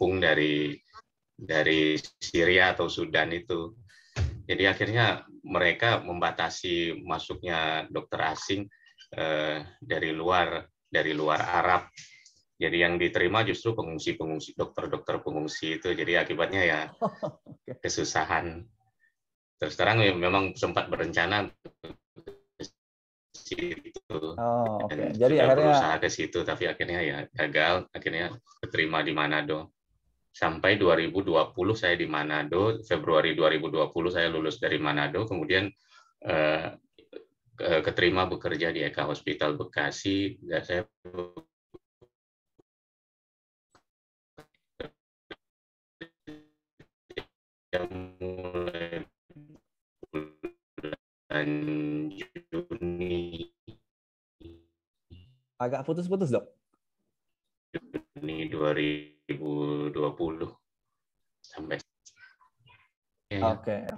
kampung dari Syria atau Sudan itu. Jadi akhirnya mereka membatasi masuknya dokter asing dari luar Arab. Jadi yang diterima justru pengungsi-pengungsi, dokter-dokter pengungsi itu. Jadi akibatnya ya kesusahan. Terus terang memang sempat berencana situ dan Jadi juga akhirnya berusaha ke situ, tapi akhirnya ya gagal. Akhirnya keterima di Manado. Sampai 2020 saya di Manado, Februari 2020 saya lulus dari Manado, kemudian keterima bekerja di Eka Hospital Bekasi, dan saya mulai bulan Juni. Agak putus-putus, Dok. Juni 2020 sampai. Oke.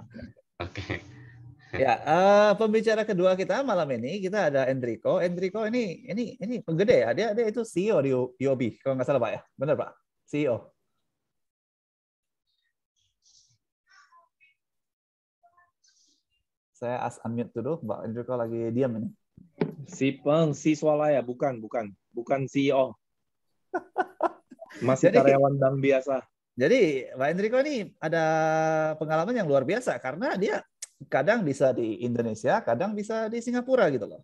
Ya, pembicara kedua kita malam ini kita ada Enrico. Enrico ini penggede ya. Dia itu CEO di UOB kalau nggak salah Pak ya. Benar Pak? CEO. Saya unmute dulu, Mbak Enrico lagi diam ini. Si swalaya, bukan CEO. Masih karyawan bank biasa. Jadi Mbak Enrico ini ada pengalaman yang luar biasa karena dia kadang bisa di Indonesia, kadang bisa di Singapura gitu loh.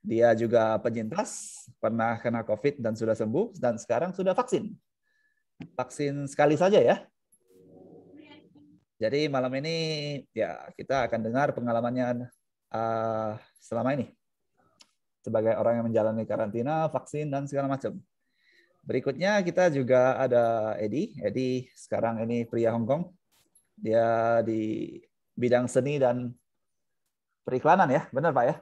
Dia juga penyintas, pernah kena COVID dan sudah sembuh, dan sekarang sudah vaksin. Vaksin sekali saja ya. Jadi malam ini ya kita akan dengar pengalamannya selama ini sebagai orang yang menjalani karantina, vaksin, dan segala macam. Berikutnya kita juga ada Edi. Edi sekarang ini pria Hong Kong. Dia di bidang seni dan periklanan ya, benar Pak ya?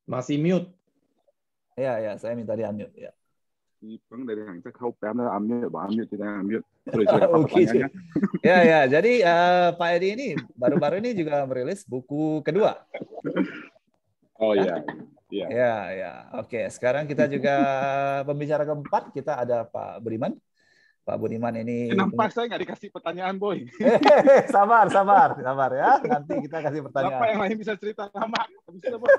Masih mute. Ya, saya minta di unmute ya. Ya, jadi Pak Edi ini baru-baru ini juga merilis buku kedua. Oh iya. Ya. Oke, sekarang kita juga pembicara keempat, kita ada Pak Budiman. Pak Budiman ini... Kenapa saya nggak dikasih pertanyaan, Boy? Sabar ya. Nanti kita kasih pertanyaan. Bapak yang lain bisa cerita lama. Bisa, Boy.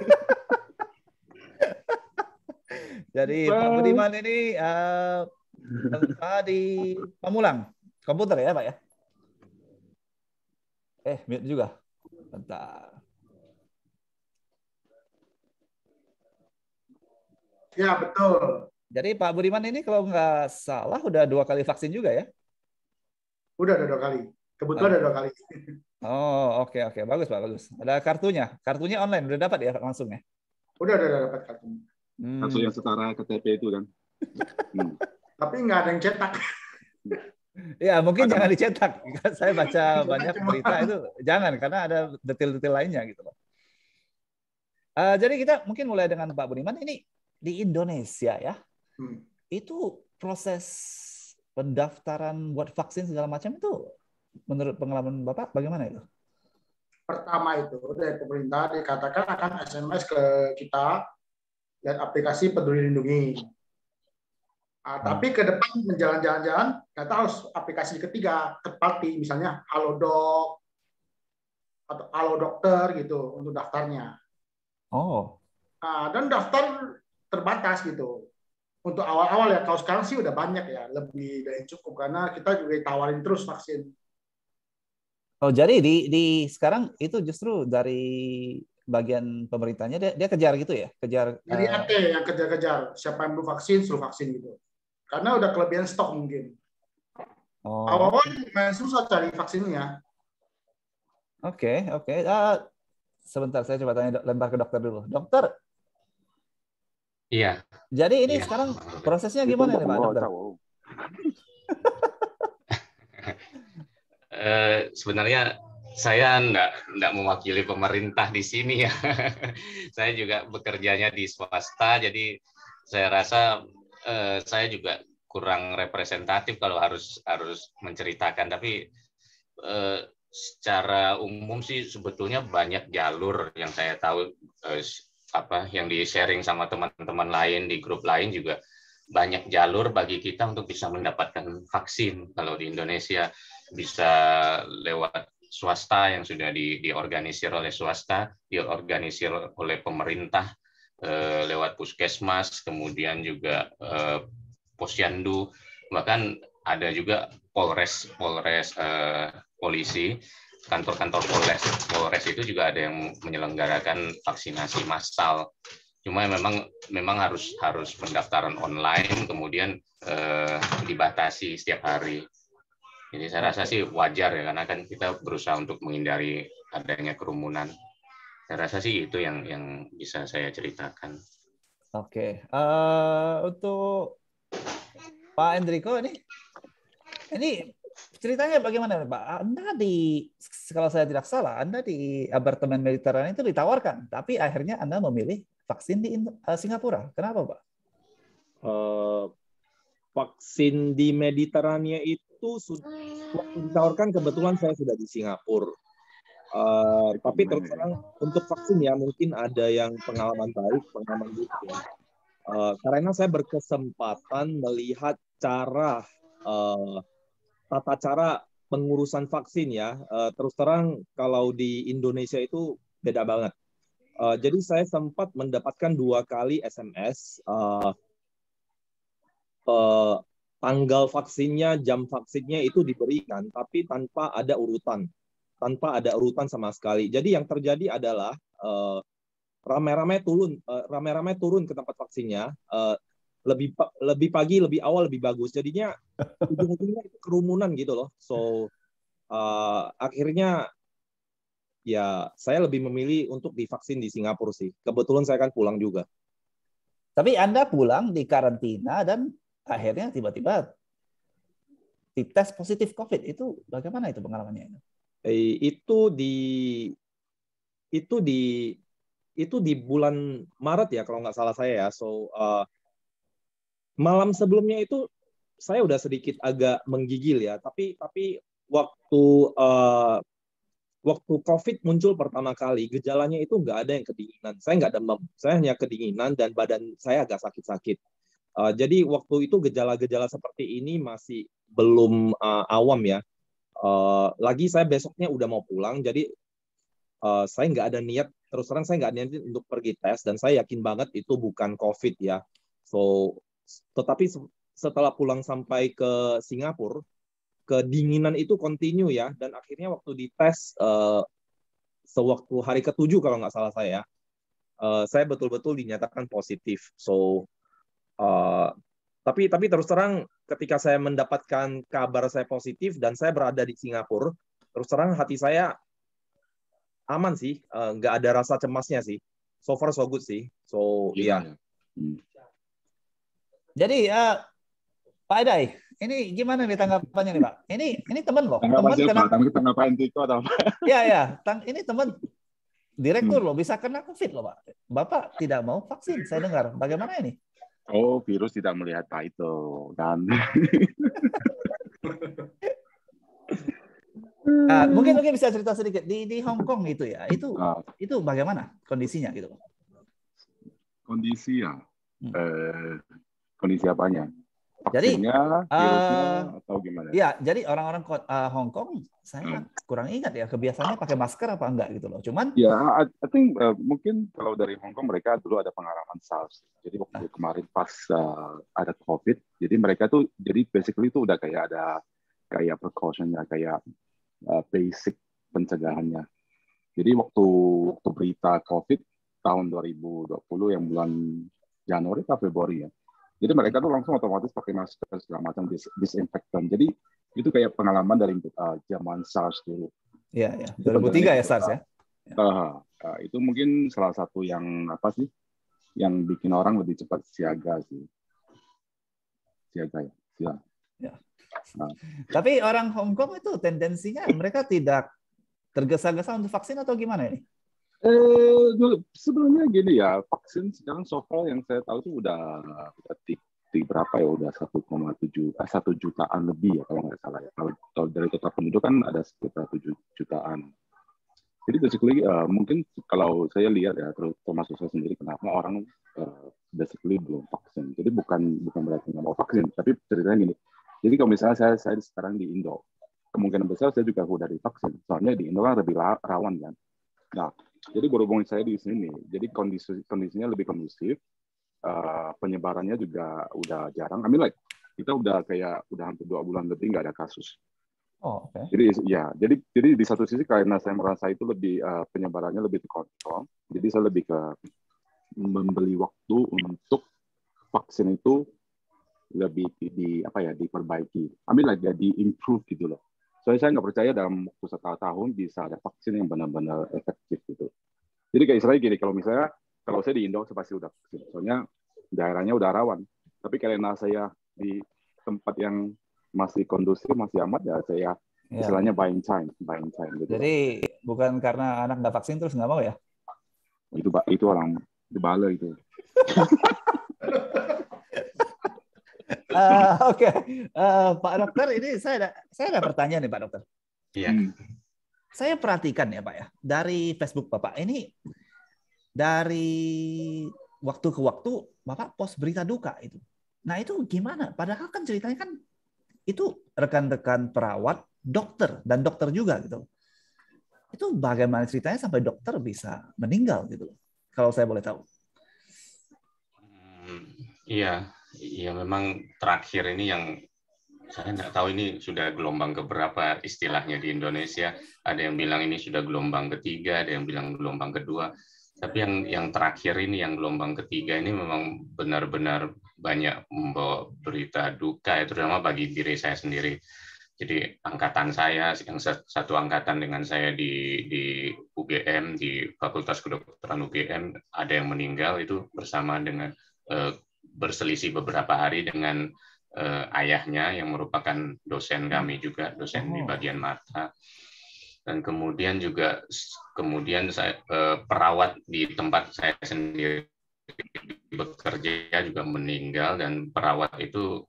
Jadi Pak Budiman ini di Pamulang. Komputer ya, Pak ya? Mute juga. Bentar. Ya, betul. Jadi Pak Budiman ini kalau nggak salah udah 2 kali vaksin juga ya? Udah ada 2 kali. Kebetulan ada 2 kali. Oh, oke. Bagus, Pak. Bagus. Ada kartunya. Kartunya online. Udah dapat ya langsung ya? Udah dapat kartunya. Kartu yang setara KTP itu kan. Tapi nggak ada yang cetak. Ya, mungkin jangan dicetak. Saya baca banyak berita itu. Jangan, karena ada detail-detail lainnya gitu loh. Jadi kita mungkin mulai dengan Pak Budiman. Ini di Indonesia ya, itu proses pendaftaran buat vaksin segala macam itu menurut pengalaman Bapak bagaimana itu? Pertama itu dari pemerintah dikatakan akan SMS ke kita dan aplikasi Peduli Lindungi. Tapi ke depan menjalan-jalan, nggak tahu aplikasi ketiga terpati, misalnya Halodoc atau Halo Dokter gitu untuk daftarnya. Dan daftar terbatas gitu. Untuk awal-awal ya, kalau sekarang sih udah banyak ya, lebih dari cukup karena kita juga ditawarin terus vaksin. Jadi di sekarang itu justru dari bagian pemerintahnya dia kejar gitu ya, kejar. Dari AT yang kejar-kejar siapa yang belum vaksin suruh vaksin gitu. Karena udah kelebihan stok mungkin. Awal-awal memang susah cari vaksinnya. Oke. Sebentar saya coba tanya, lempar ke dokter dulu. Dokter. Iya. Jadi ini sekarang prosesnya gimana nih Pak Dokter? Sebenarnya saya enggak mewakili pemerintah di sini ya. Saya juga bekerjanya di swasta, jadi saya rasa saya juga kurang representatif kalau harus menceritakan. Tapi secara umum sih sebetulnya banyak jalur yang saya tahu yang di-sharing sama teman-teman lain di grup lain juga banyak jalur bagi kita untuk bisa mendapatkan vaksin. Kalau di Indonesia bisa lewat swasta yang sudah diorganisir oleh swasta, diorganisir oleh pemerintah lewat puskesmas, kemudian juga posyandu, bahkan ada juga polres polisi, kantor-kantor polres itu juga ada yang menyelenggarakan vaksinasi massal. Cuma memang harus pendaftaran online, kemudian dibatasi setiap hari. Jadi saya rasa sih wajar ya, karena kan kita berusaha untuk menghindari adanya kerumunan. Saya rasa sih itu yang bisa saya ceritakan. Oke, untuk Pak Enrico ini ceritanya bagaimana Pak? Anda kalau saya tidak salah, Anda di apartemen Mediterania itu ditawarkan, tapi akhirnya Anda memilih vaksin di Singapura. Kenapa Pak? Vaksin di Mediterania itu sudah ditawarkan, kebetulan saya sudah di Singapura. Tapi terus terang untuk vaksin ya mungkin ada yang pengalaman baik, pengalaman buruk ya. Karena saya berkesempatan melihat tata cara pengurusan vaksin ya. Terus terang kalau di Indonesia itu beda banget. Jadi saya sempat mendapatkan 2 kali SMS tanggal vaksinnya, jam vaksinnya itu diberikan, tapi tanpa ada urutan sama sekali. Jadi yang terjadi adalah ramai-ramai turun ke tempat vaksinnya, lebih pagi, lebih awal, lebih bagus. Jadinya ujung-ujungnya itu kerumunan gitu loh. So akhirnya ya saya lebih memilih untuk divaksin di Singapura sih. Kebetulan saya kan pulang juga. Tapi Anda pulang di karantina dan akhirnya tiba-tiba dites positif COVID. Itu bagaimana itu pengalamannya? Itu di bulan Maret ya kalau nggak salah saya ya. So malam sebelumnya itu saya udah sedikit agak menggigil ya. Tapi waktu COVID muncul pertama kali, gejalanya itu nggak ada yang kedinginan. Saya nggak demam, saya hanya kedinginan dan badan saya agak sakit-sakit. Jadi waktu itu gejala-gejala seperti ini masih belum awam ya. Lagi saya besoknya udah mau pulang, jadi saya nggak ada niat, terus terang saya nggak ada niat untuk pergi tes, dan saya yakin banget itu bukan COVID ya. So, tetapi setelah pulang sampai ke Singapura, kedinginan itu continue ya, dan akhirnya waktu dites sewaktu hari ke-7 kalau nggak salah saya betul-betul dinyatakan positif. So, tapi terus terang ketika saya mendapatkan kabar saya positif dan saya berada di Singapura, terus terang hati saya aman sih, nggak ada rasa cemasnya sih. So far so good sih. So iya. Jadi Pak Edai, ini gimana nih tanggapannya nih Pak? Ini teman loh. Tanggapan Enrico atau apa? Ya. Ini teman direktur loh, bisa kena COVID loh Pak. Bapak tidak mau vaksin, saya dengar. Bagaimana ini? Oh, virus tidak melihat title kan. Mungkin bisa cerita sedikit di Hong Kong itu ya. Itu bagaimana kondisinya gitu? Kondisi ya. Kondisi apanya? Jadi vaksinnya, virusnya atau gimana? Ya, jadi orang-orang Hong Kong saya kurang ingat ya kebiasaannya pakai masker apa enggak gitu loh. Cuman ya, I think mungkin kalau dari Hong Kong mereka dulu ada pengalaman SARS. Jadi waktu kemarin pas ada COVID, jadi mereka tuh jadi basically itu udah kayak ada kayak precaution-nya, kayak basic pencegahannya. Jadi waktu berita COVID tahun 2020 yang bulan Januari atau Februari ya. Jadi mereka tuh langsung otomatis pakai masker segala macam disinfektan. Jadi itu kayak pengalaman dari zaman SARS dulu. Iya. 2003 ya SARS ya. Itu mungkin salah satu yang apa sih, yang bikin orang lebih cepat siaga sih. Siaga ya. Tapi orang Hong Kong itu tendensinya mereka tidak tergesa-gesa untuk vaksin atau gimana ini? Sebenarnya gini ya, vaksin sekarang so far yang saya tahu itu udah berapa ya, udah 1 jutaan lebih ya kalau nggak salah ya. Kalau dari total penduduk kan ada sekitar 7 jutaan. Jadi basically mungkin kalau saya lihat ya, termasuk saya sendiri, kenapa orang basically belum vaksin. Jadi bukan berarti nggak mau vaksin, tapi ceritanya gini. Jadi kalau misalnya saya sekarang di Indo, kemungkinan besar saya juga udah divaksin. Soalnya di Indo kan lebih rawan kan. Nah, jadi berhubung saya di sini, jadi kondisinya lebih kondusif, penyebarannya juga udah jarang. I mean like kita udah hampir 2 bulan lebih nggak ada kasus. Oh, oke. Jadi ya, jadi di satu sisi karena saya merasa itu lebih penyebarannya lebih terkontrol, jadi saya lebih ke membeli waktu untuk vaksin itu lebih diperbaiki. I mean like di-improve gitu loh. Soalnya saya nggak percaya dalam waktu 1 tahun bisa ada vaksin yang benar-benar efektif gitu. Jadi kayak istilahnya gini, kalau saya di Indo saya pasti udah vaksin. Soalnya daerahnya udah rawan. Tapi karena saya di tempat yang masih kondusif, masih amat, ya saya istilahnya buying time gitu. Jadi bukan karena anak nggak vaksin terus nggak mau ya? Itu orang dibala itu. Oke. Pak Dokter, ini saya ada pertanyaan nih Pak Dokter. Iya. Saya perhatikan ya Pak ya, dari Facebook Bapak ini, dari waktu ke waktu Bapak post berita duka itu. Nah itu gimana? Padahal kan ceritanya kan itu rekan-rekan perawat, dokter, dan dokter juga gitu. Itu bagaimana ceritanya sampai dokter bisa meninggal gitu, kalau saya boleh tahu. Iya, memang terakhir ini yang saya nggak tahu ini sudah gelombang keberapa istilahnya di Indonesia. Ada yang bilang ini sudah gelombang ketiga, ada yang bilang gelombang kedua. Tapi yang terakhir ini, yang gelombang ketiga ini memang benar-benar banyak membawa berita duka, ya, terutama bagi diri saya sendiri. Jadi angkatan saya, yang satu angkatan dengan saya di UGM, di Fakultas Kedokteran UGM, ada yang meninggal itu bersama dengan berselisih beberapa hari dengan ayahnya yang merupakan dosen kami juga, dosen di bagian mata. Dan kemudian saya perawat di tempat saya sendiri bekerja juga meninggal, dan perawat itu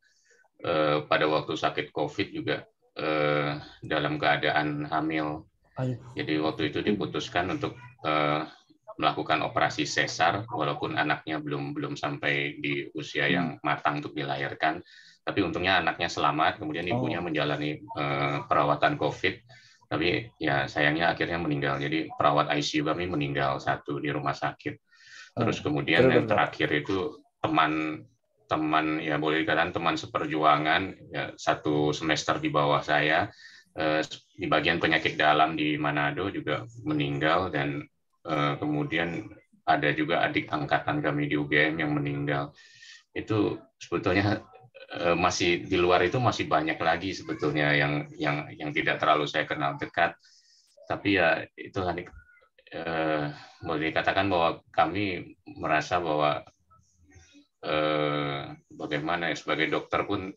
pada waktu sakit COVID juga dalam keadaan hamil. Jadi waktu itu diputuskan untuk melakukan operasi sesar, walaupun anaknya belum sampai di usia yang matang untuk dilahirkan, tapi untungnya anaknya selamat. Kemudian ibunya menjalani perawatan COVID, tapi ya sayangnya akhirnya meninggal. Jadi perawat ICU kami meninggal satu di rumah sakit. Terus kemudian yang terakhir itu teman ya boleh dikatakan teman seperjuangan, ya, 1 semester di bawah saya, di bagian penyakit dalam di Manado juga meninggal, dan kemudian ada juga adik angkatan kami di UGM yang meninggal. Itu sebetulnya masih di luar itu masih banyak lagi sebetulnya yang tidak terlalu saya kenal dekat. Tapi ya itu boleh dikatakan bahwa kami merasa bahwa bagaimana ya, sebagai dokter pun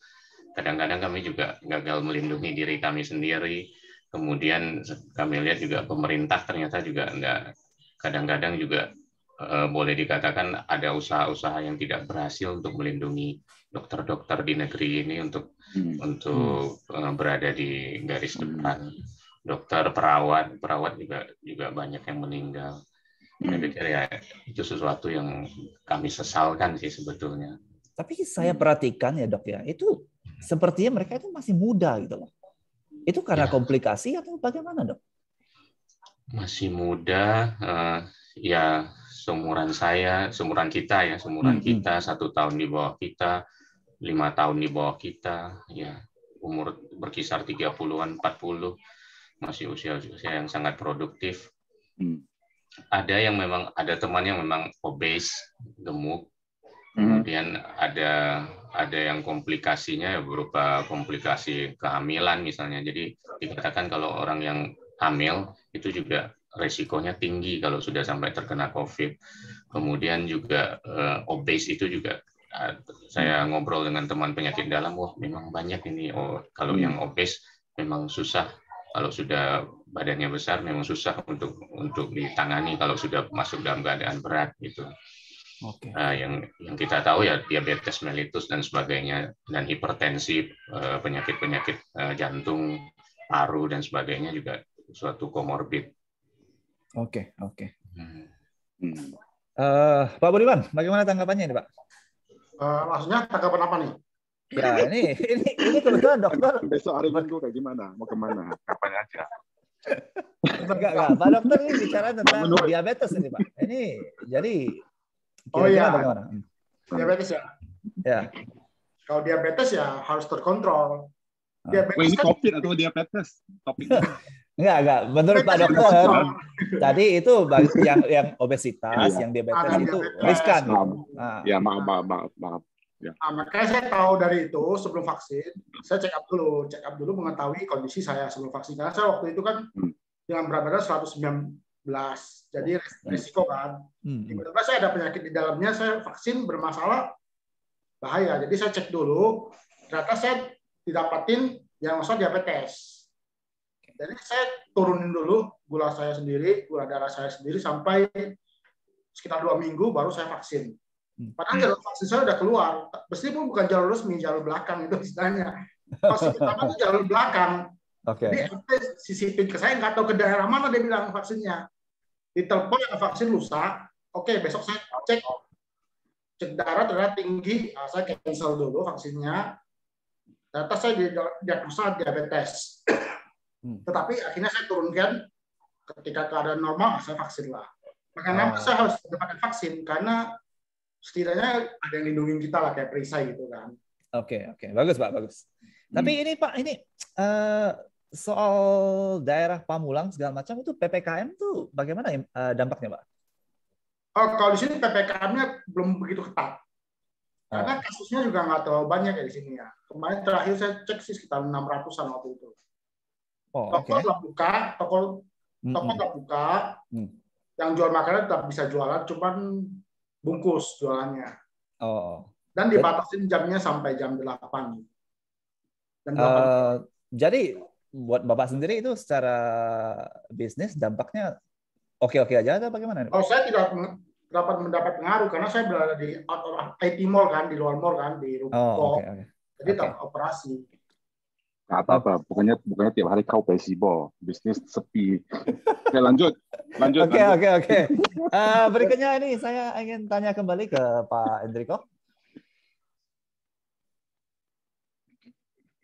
kadang-kadang kami juga gagal melindungi diri kami sendiri. Kemudian kami lihat juga pemerintah ternyata juga kadang-kadang juga boleh dikatakan ada usaha-usaha yang tidak berhasil untuk melindungi dokter-dokter di negeri ini untuk berada di garis depan. Dokter, perawat juga banyak yang meninggal. Saya pikir ya itu sesuatu yang kami sesalkan sih sebetulnya. Tapi saya perhatikan ya dok ya, itu sepertinya mereka itu masih muda gitu loh. Itu karena komplikasi atau bagaimana dok? Masih muda, ya seumuran kita 1 tahun di bawah kita, 5 tahun di bawah kita, ya umur berkisar 30-an, 40, masih usia yang sangat produktif. Ada teman yang memang obes, gemuk, kemudian ada yang komplikasinya ya berupa komplikasi kehamilan misalnya. Jadi dikatakan kalau orang yang hamil itu juga resikonya tinggi kalau sudah sampai terkena COVID. Kemudian juga obes itu juga saya ngobrol dengan teman penyakit dalam, wah memang banyak ini. Kalau yang obes memang susah. Kalau sudah badannya besar memang susah untuk ditangani kalau sudah masuk dalam keadaan berat gitu. Yang kita tahu ya diabetes mellitus dan sebagainya, dan hipertensi, penyakit-penyakit jantung, paru dan sebagainya juga suatu komorbid. Oke. Hmm. Pak Budiman, bagaimana tanggapannya ini, Pak? Maksudnya tanggapan apa nih? Ya, ini kebetulan dokter. Besok hari Minggu kayak gimana? Mau kemana? Kapan aja? Enggak. Pak dokter ini bicara tentang diabetes ini, Pak. Ini jadi kira-kira bagaimana? Diabetes ya? Ya. Kalau diabetes ya harus terkontrol. Wah, ini COVID atau diabetes? Topiknya. Enggak. Menurut Pak dokter, tadi itu yang obesitas, yang diabetes itu riskan. Ya, maaf. Ya. Makanya saya tahu dari itu sebelum vaksin, saya check up dulu mengetahui kondisi saya sebelum vaksin. Karena saya waktu itu kan dengan berat badan 119, jadi resiko kan. Tiba-tiba saya ada penyakit di dalamnya, saya vaksin bermasalah, bahaya. Jadi saya cek dulu, ternyata saya didapatin yang masalah diabetes. Jadi saya turunin dulu gula darah saya sendiri sampai sekitar 2 minggu baru saya vaksin. Padahal jalur vaksin saya udah keluar, meskipun bukan jalur resmi, jalur belakang itu istilahnya. Vaksin pertama itu jalur belakang. Jadi sisipin ke saya, nggak tahu ke daerah mana dia bilang vaksinnya. Ditelepon yang vaksin lusa, oke besok saya cek darah ternyata tinggi, saya cancel dulu vaksinnya. Ternyata saya diagnosa diabetes. Tetapi akhirnya saya turunkan ketika keadaan normal, saya vaksin lah. Makanya saya harus mendapatkan vaksin, karena setidaknya ada yang lindungin kita lah, kayak perisai gitu kan. Oke. Bagus, Pak, bagus. Tapi ini Pak, soal daerah Pamulang segala macam itu PPKM tuh bagaimana dampaknya, Pak? Kalau di sini PPKM-nya belum begitu ketat. Karena kasusnya juga nggak terlalu banyak ya di sini ya. Kemarin terakhir saya cek sih sekitar 600-an waktu itu. Toko nggak buka, toko nggak buka. Yang jual makanan tetap bisa jualan, cuman bungkus jualannya. Dan dibatasin jamnya sampai jam 8. Jadi buat Bapak sendiri itu secara bisnis dampaknya oke-oke aja atau bagaimana? Kalau saya tidak dapat mendapat pengaruh karena saya berada di IT mall kan, di luar mall kan, di ruko. Jadi tetap operasi. Apa-apa, bukannya tiap hari kau baseball, bisnis sepi. Oke, lanjut. Oke. Berikutnya ini saya ingin tanya kembali ke Pak Hendriko.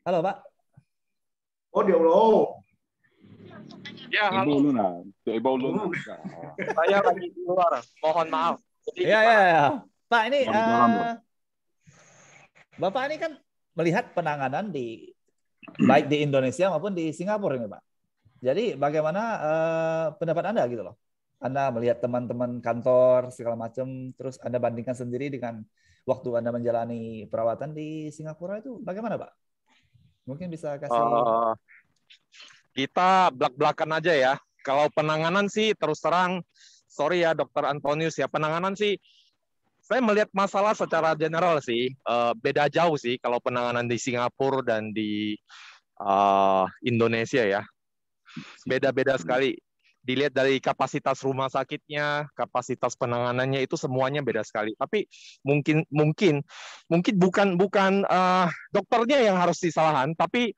Halo, Pak. Dia halo. Ya, halo. Saya lagi di luar. Mohon maaf. Ya. Pak, ini Bapak ini kan melihat penanganan baik di Indonesia maupun di Singapura ini, Pak. Jadi bagaimana pendapat Anda gitu loh? Anda melihat teman-teman kantor segala macam, terus Anda bandingkan sendiri dengan waktu Anda menjalani perawatan di Singapura itu bagaimana, Pak? Mungkin bisa kasih. Kita belak-belakan aja ya. Kalau penanganan sih terus terang, sorry ya Dr. Antonius ya, penanganan sih saya melihat masalah secara general sih beda jauh sih kalau penanganan di Singapura dan di Indonesia ya. Beda-beda sekali. Dilihat dari kapasitas rumah sakitnya, kapasitas penanganannya itu semuanya beda sekali. Tapi mungkin bukan dokternya yang harus disalahan, tapi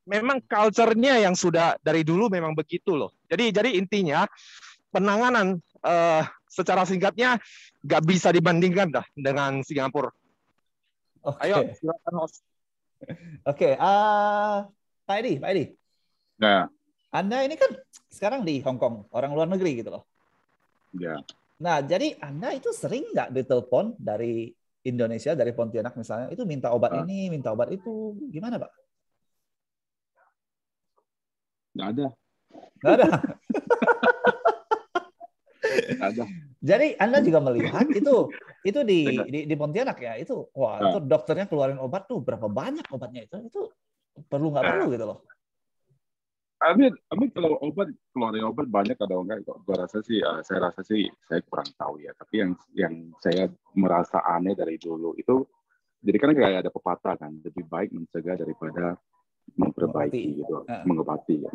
memang culture-nya yang sudah dari dulu memang begitu loh. Jadi intinya penanganan secara singkatnya nggak bisa dibandingkan dah dengan Singapura. Ayo silakan host. Oke, Pak Edi. Ya. Anda ini kan sekarang di Hong Kong, orang luar negeri gitu loh. Ya. Nah, jadi Anda itu sering nggak ditelepon dari Indonesia, dari Pontianak misalnya, itu minta obat ini, minta obat itu, gimana Pak? Nggak ada. Nggak ada. Nggak ada. Jadi Anda juga melihat itu di Pontianak ya, itu itu dokternya keluarin obat tuh berapa banyak obatnya itu perlu nggak perlu gitu loh. Amin kalau keluarin obat banyak atau enggak? Saya rasa sih saya kurang tahu ya. Tapi yang saya merasa aneh dari dulu itu, jadi kan kayak ada pepatah kan, lebih baik mencegah daripada memperbaiki gitu, mengobati. Ya.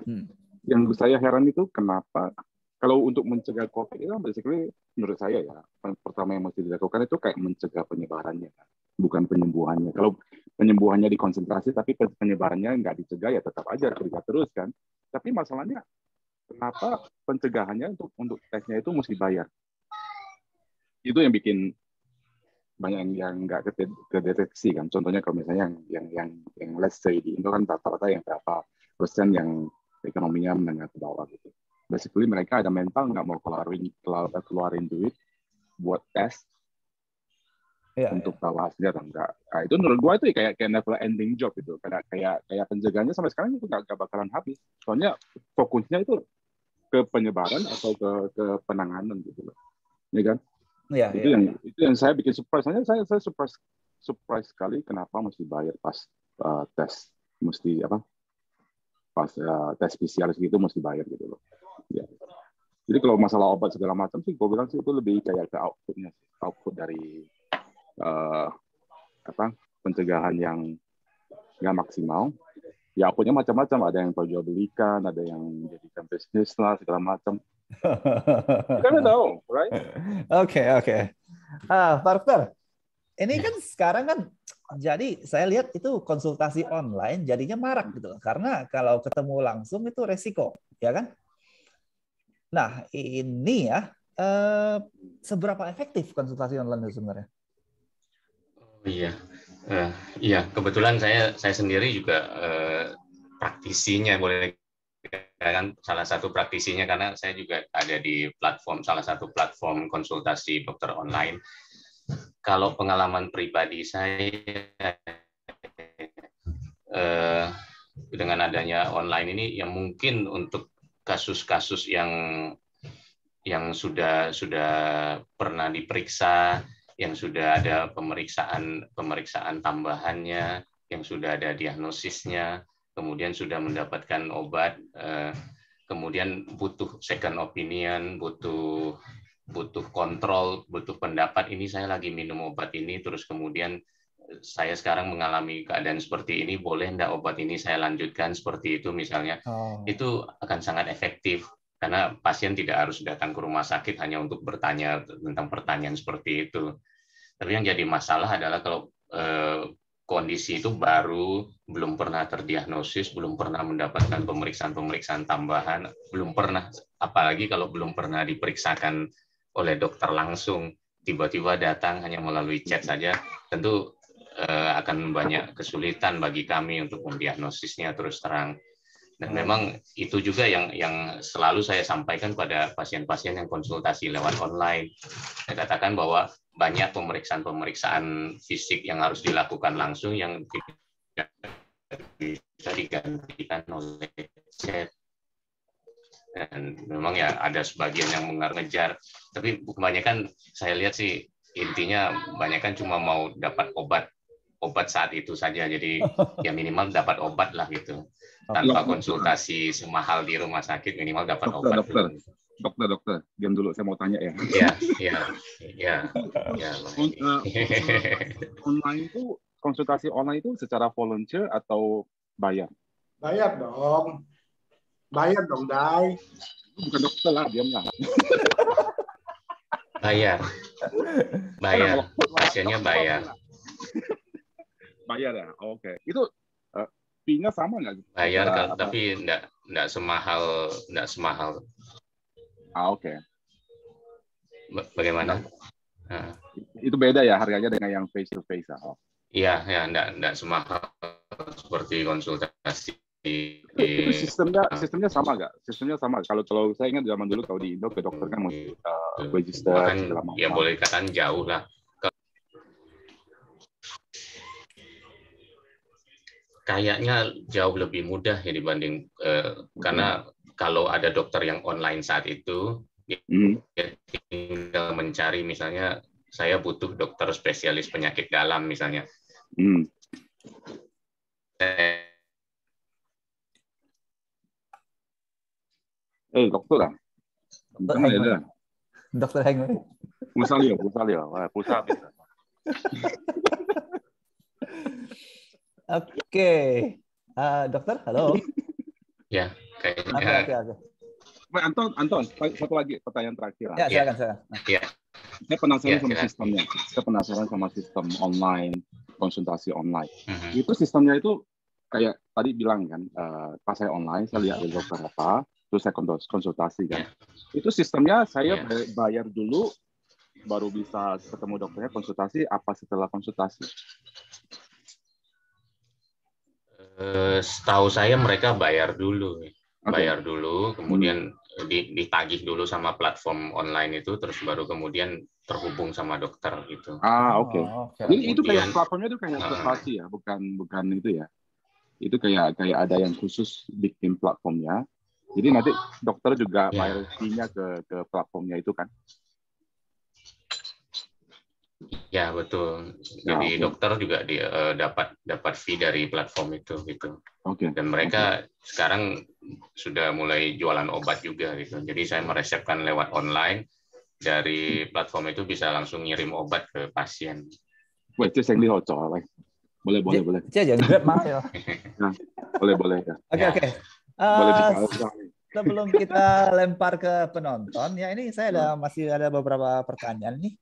Yang saya heran itu kenapa kalau untuk mencegah COVID itu basically menurut saya ya, pertama yang mesti dilakukan itu kayak mencegah penyebarannya, bukan penyembuhannya. Kalau penyembuhannya dikonsentrasi tapi penyebarannya nggak dicegah ya tetap aja terlibat terus kan. Tapi masalahnya kenapa pencegahannya untuk tesnya itu mesti bayar? Itu yang bikin banyak yang nggak kedeteksi kan. Contohnya kalau misalnya yang let's say di Indo kan rata-rata yang berapa persen yang ekonominya menengah ke bawah gitu. Basically mereka ada mental nggak mau keluarin duit buat tes untuk tahu hasilnya atau enggak. Nah, itu menurut gua itu kayak never ending job itu. Kayak pencegahannya sampai sekarang itu nggak bakalan habis. Soalnya fokusnya itu ke penyebaran atau ke penanganan gitu loh. Ya kan? Itu yang saya bikin surprise. Saya surprise sekali kenapa mesti bayar pas tes, mesti pas tes PCR gitu mesti bayar gitu loh. Ya. Jadi kalau masalah obat segala macam sih, gue bilang sih itu lebih kayak ke outputnya, output dari pencegahan yang nggak maksimal. Ya outputnya macam-macam, ada yang perjualbelikan, ada yang jadikan bisnis lah segala macam. Kita nggak tahu, right? Oke. Pak Dokter, ini kan sekarang kan, jadi saya lihat itu konsultasi online jadinya marak gitu loh. Karena kalau ketemu langsung itu resiko, ya kan? Nah, ini ya, seberapa efektif konsultasi online itu sebenarnya? Iya, kebetulan saya sendiri juga praktisinya, boleh kan salah satu praktisinya karena saya juga ada di salah satu platform konsultasi dokter online. Kalau pengalaman pribadi saya dengan adanya online ini, yang mungkin untuk kasus-kasus yang sudah pernah diperiksa, yang sudah ada pemeriksaan tambahannya, yang sudah ada diagnosisnya, kemudian sudah mendapatkan obat, kemudian butuh second opinion, butuh kontrol, butuh pendapat, ini saya lagi minum obat ini, terus kemudian saya sekarang mengalami keadaan seperti ini, boleh enggak obat ini saya lanjutkan, seperti itu misalnya. Itu akan sangat efektif, karena pasien tidak harus datang ke rumah sakit hanya untuk bertanya tentang pertanyaan seperti itu. Tapi yang jadi masalah adalah kalau kondisi itu baru, belum pernah terdiagnosis, belum pernah mendapatkan pemeriksaan tambahan, belum pernah, apalagi kalau belum pernah diperiksakan oleh dokter langsung, tiba-tiba datang hanya melalui chat saja, tentu akan banyak kesulitan bagi kami untuk mendiagnosisnya terus terang. Dan memang itu juga yang selalu saya sampaikan pada pasien-pasien yang konsultasi lewat online. Saya katakan bahwa banyak pemeriksaan fisik yang harus dilakukan langsung yang tidak bisa digantikan oleh chat. Dan memang ya ada sebagian yang mengejar, tapi kebanyakan saya lihat sih intinya kebanyakan cuma mau dapat obat saat itu saja. Jadi ya minimal dapat obat lah gitu. Tanpa konsultasi semahal di rumah sakit, minimal dapat obat. Dokter, diam dulu, saya mau tanya ya. Iya. Online itu, konsultasi online itu secara volunteer atau bayar? Bayar dong, Dai. Bukan dokter lah, diam lah. Bayar. Pasiennya bayar. Bayar ya, oke. Itu fee-nya sama nggak? Bayar, tapi nggak semahal. Oke. Bagaimana? Itu beda ya harganya dengan yang face to face. Iya, nggak semahal seperti konsultasi. Itu sistemnya sama nggak? Sistemnya sama. Kalau saya ingat zaman dulu kalau di Indo ke dokter kan mesti register. Ya boleh katakan jauh lah. Kayaknya jauh lebih mudah ya dibanding karena kalau ada dokter yang online saat itu, dia tinggal mencari, misalnya saya butuh dokter spesialis penyakit dalam misalnya. Dokter lah. Dokter Heng. Pusalio. Oke. Dokter, halo. Ya, kayaknya. Oke. Anton, satu lagi pertanyaan terakhir. Ya, silakan. Ya. Saya penasaran sama sistemnya. Saya penasaran sama sistem online, konsultasi online. Itu sistemnya itu kayak tadi bilang kan, pas saya online, saya lihat dokter apa, terus saya konsultasi kan. Itu sistemnya saya bayar dulu, baru bisa ketemu dokternya konsultasi, apa setelah konsultasi? Setahu saya mereka bayar dulu. Bayar dulu, kemudian ditagih dulu sama platform online itu, terus baru kemudian terhubung sama dokter gitu. Oke. Jadi itu kayak platformnya itu kayak separasi ya, bukan itu ya. Itu kayak ada yang khusus bikin platformnya. Jadi nanti dokter juga bayar fee-nya ke platformnya itu kan? Ya betul. Jadi dokter juga dapat fee dari platform itu gitu. Dan mereka sekarang sudah mulai jualan obat juga gitu. Jadi saya meresepkan lewat online, dari platform itu bisa langsung ngirim obat ke pasien. Wah, itu yang dihocor. Boleh. Jangan Grab mah ya. Boleh ya. Oke. Sebelum kita lempar ke penonton, ya ini saya masih ada beberapa pertanyaan nih.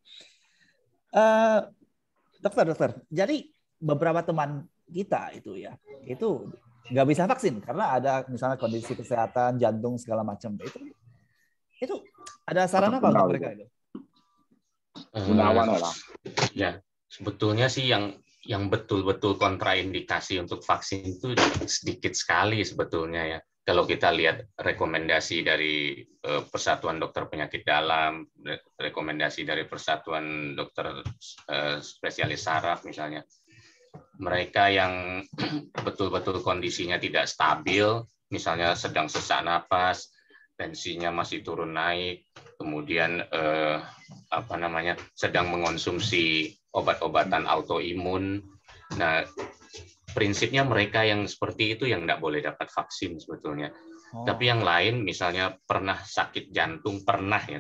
Dokter. Jadi beberapa teman kita itu nggak bisa vaksin karena ada misalnya kondisi kesehatan jantung segala macam. Itu ada saran apa untuk mereka itu? Ya, sebetulnya sih yang betul-betul kontraindikasi untuk vaksin itu sedikit sekali sebetulnya ya. Kalau kita lihat rekomendasi dari Persatuan Dokter Penyakit Dalam, rekomendasi dari Persatuan Dokter Spesialis Saraf misalnya, mereka yang betul-betul kondisinya tidak stabil, misalnya sedang sesak napas, tensinya masih turun naik, kemudian sedang mengonsumsi obat-obatan autoimun. Nah, prinsipnya mereka yang seperti itu yang nggak boleh dapat vaksin sebetulnya. Tapi yang lain, misalnya pernah sakit jantung,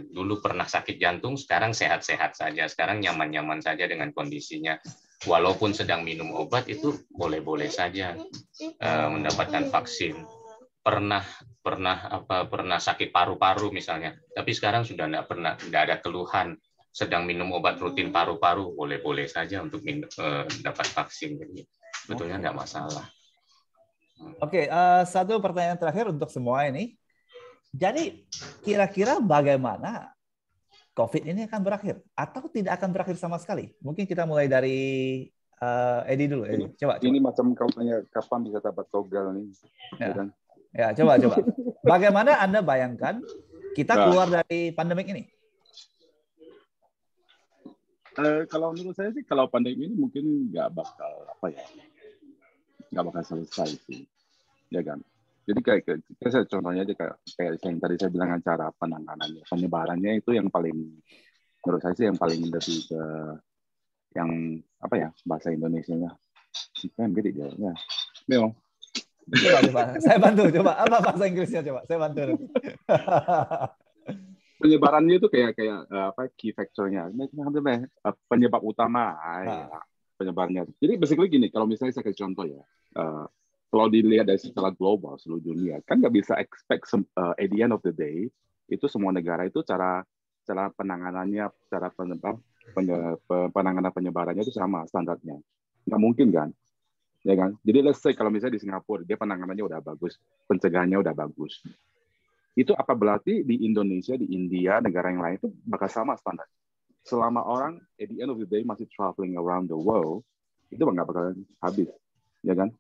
dulu pernah sakit jantung, sekarang sehat-sehat saja, sekarang nyaman-nyaman saja dengan kondisinya. Walaupun sedang minum obat, itu boleh-boleh saja mendapatkan vaksin. Pernah sakit paru-paru misalnya, tapi sekarang sudah tidak ada keluhan, sedang minum obat rutin paru-paru, boleh-boleh saja untuk dapat vaksin. Sebetulnya nggak masalah. Oke, satu pertanyaan terakhir untuk semua ini. Jadi kira-kira bagaimana COVID ini akan berakhir atau tidak akan berakhir sama sekali? Mungkin kita mulai dari Edi dulu. Coba. Ini macam kau tanya kapan bisa dapat togel nih? Ya, coba. Bagaimana Anda bayangkan kita keluar dari pandemik ini? Kalau menurut saya sih, kalau pandemi ini mungkin nggak bakal selesai sih, ya kan? Jadi kayak contohnya aja kayak yang tadi saya bilang, cara penanganannya, penyebarannya itu yang paling, menurut saya sih yang paling lebih ke yang bahasa Indonesianya. Gede jawabnya. Memang. Coba. Saya bantu. Coba apa bahasa Inggrisnya coba. Saya bantu. Penyebarannya itu kayak key factor-nya, penyebab utama penyebarnya. Jadi basically gini, kalau misalnya saya kasih contoh ya, kalau dilihat dari skala global seluruh dunia, kan nggak bisa expect at the end of the day itu semua negara itu cara penanganannya, cara penanganan penyebarannya itu sama standarnya, nggak mungkin kan, ya kan? Jadi let's say kalau misalnya di Singapura dia penanganannya udah bagus, pencegahannya udah bagus. Itu apa berarti di Indonesia, di India, negara yang lain itu bakal sama standar? Selama orang at the end of the day masih traveling around the world, itu nggak bakal habis, ya kan?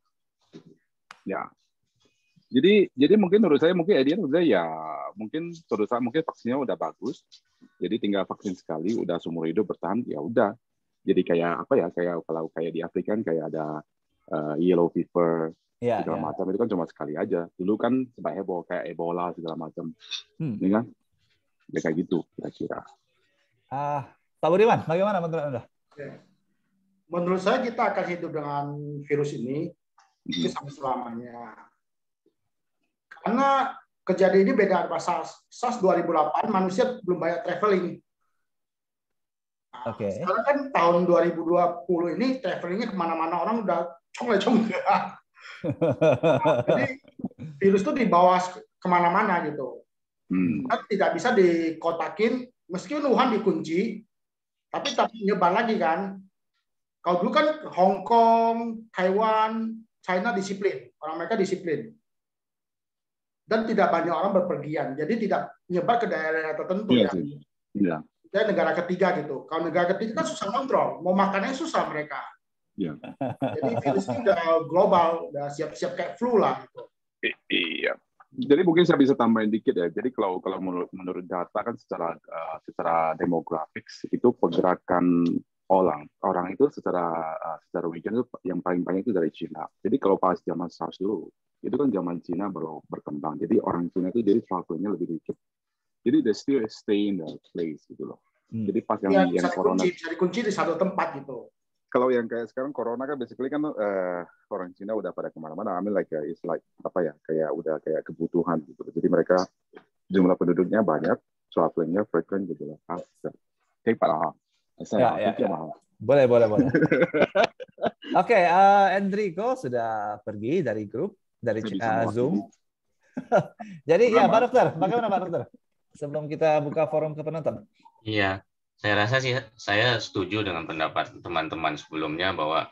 Ya. Jadi mungkin menurut saya at the end of the day ya mungkin vaksinnya udah bagus. Jadi tinggal vaksin sekali, udah seumur hidup bertahan, ya udah. Jadi kayak kalau di Afrika kan kayak ada yellow fever, segala macam, itu kan cuma sekali aja. Dulu kan sempat heboh kayak Ebola segala macam, ini kan, ya kayak gitu kira-kira. Pak Budiman, bagaimana menurut Anda? Menurut saya kita akan hidup dengan virus ini sampai selamanya. Karena kejadian ini beda sama SARS 2008, manusia belum banyak traveling. Sekarang kan tahun 2020 ini travelingnya kemana-mana, orang udah congak. Jadi virus itu dibawa kemana-mana gitu. Kan tidak bisa dikotakin, meskipun Wuhan dikunci, tapi tak nyebar lagi kan. Kalau dulu kan Hong Kong, Taiwan, China disiplin, orang mereka disiplin. dan tidak banyak orang berpergian. Jadi tidak menyebar ke daerah tertentu Iya ya. sih. Iya. Dan negara ketiga gitu. Kalau negara ketiga kan susah kontrol, mau makannya susah mereka. Iya. Jadi virusnya udah global, udah siap-siap kayak flu lah. Gitu. Iya. Jadi mungkin saya bisa tambahin dikit ya. Jadi kalau menurut data kan secara demografik itu pergerakan orang itu secara weekend itu yang paling banyak itu dari Cina. Jadi kalau pas zaman SARS dulu, itu kan zaman Cina baru berkembang. Jadi orang Cina itu jadi travelnya lebih dikit. Jadi they still stay in the place gitu loh. Jadi pas yang corona bisa dikunci di satu tempat gitu. Kalau yang kayak sekarang corona kan basically kan orang Cina udah pada kemana-mana. I mean like it's like apa ya, kayak udah kayak kebutuhan gitu. Jadi mereka jumlah penduduknya banyak, travelingnya frequent gitu loh. Kayak Pak Boleh. Oke, Enrico sudah pergi dari grup, dari Zoom. Jadi ya Pak Dokter, bagaimana Pak Dokter? Sebelum kita buka forum ke penonton. Iya, saya rasa sih saya setuju dengan pendapat teman-teman sebelumnya bahwa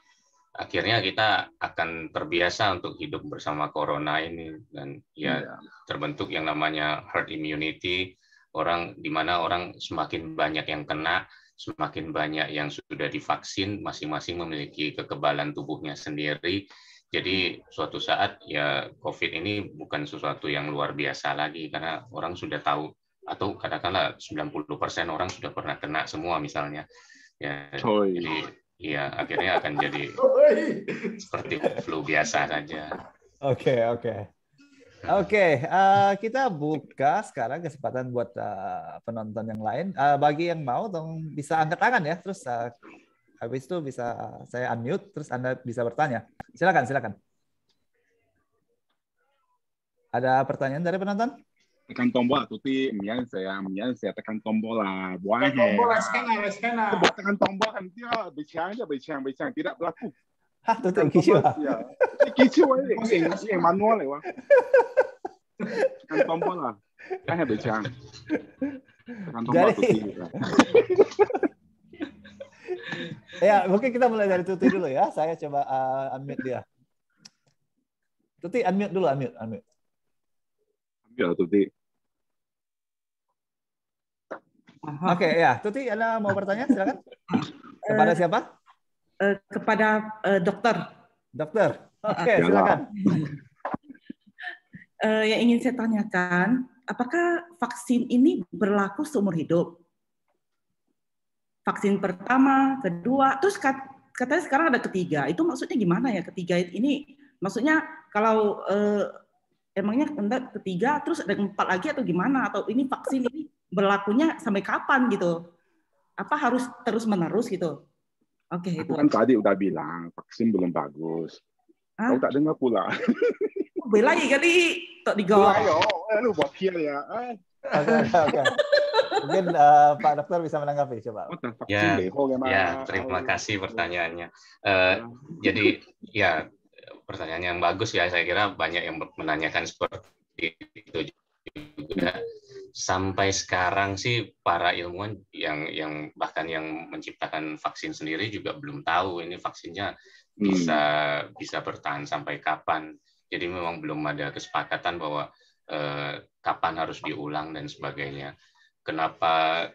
akhirnya kita akan terbiasa untuk hidup bersama corona ini, dan ya terbentuk yang namanya herd immunity, di mana orang semakin banyak yang kena, semakin banyak yang sudah divaksin, masing-masing memiliki kekebalan tubuhnya sendiri. Jadi suatu saat ya COVID ini bukan sesuatu yang luar biasa lagi, karena orang sudah tahu, atau katakanlah 90% orang sudah pernah kena semua misalnya. Ya, jadi ya akhirnya akan jadi seperti flu biasa saja. Oke, kita buka sekarang kesempatan buat penonton yang lain. Bagi yang mau, bisa angkat tangan ya. Terus habis itu bisa saya unmute, terus Anda bisa bertanya. Silakan. Ada pertanyaan dari penonton? Tekan tombol tuti, mian saya tekan tombol lah. Tekan tombol lah, skena. Tekan tombol kan dia bercang tidak berlaku. Hah, tuti kicu. Ya. Kicu ini manual ya. Tekan tombol lah. Kan bercang. Tekan tombol tuti. Ya, mungkin kita mulai dari Tuti dulu ya. Saya coba unmute dia. Tuti, unmute dulu, unmute. Ya, Tuti. Oke, ya. Tuti, Anda mau bertanya? Silakan. Kepada siapa? Kepada dokter. Dokter. Oke, silakan. Yang ingin saya tanyakan, apakah vaksin ini berlaku seumur hidup? Vaksin pertama, kedua, terus katanya sekarang ada ketiga. Itu maksudnya gimana ya ketiga ini? Maksudnya kalau emangnya ketiga, terus ada 4 lagi atau gimana? Atau ini vaksin ini berlakunya sampai kapan gitu? Apa harus terus-menerus gitu? Oke, itu. Kan tadi udah bilang vaksin belum bagus. Kau tak dengar pula. Bela kali tak digawat. Ayo, lu buat kia ya. Oke. Mungkin Pak Dokter bisa menanggapi, coba. Ya, terima kasih pertanyaannya. Jadi ya pertanyaan yang bagus ya, saya kira banyak yang menanyakan seperti itu juga. Sampai sekarang sih para ilmuwan yang bahkan yang menciptakan vaksin sendiri juga belum tahu ini vaksinnya bisa bertahan sampai kapan. Jadi memang belum ada kesepakatan bahwa kapan harus diulang dan sebagainya. Kenapa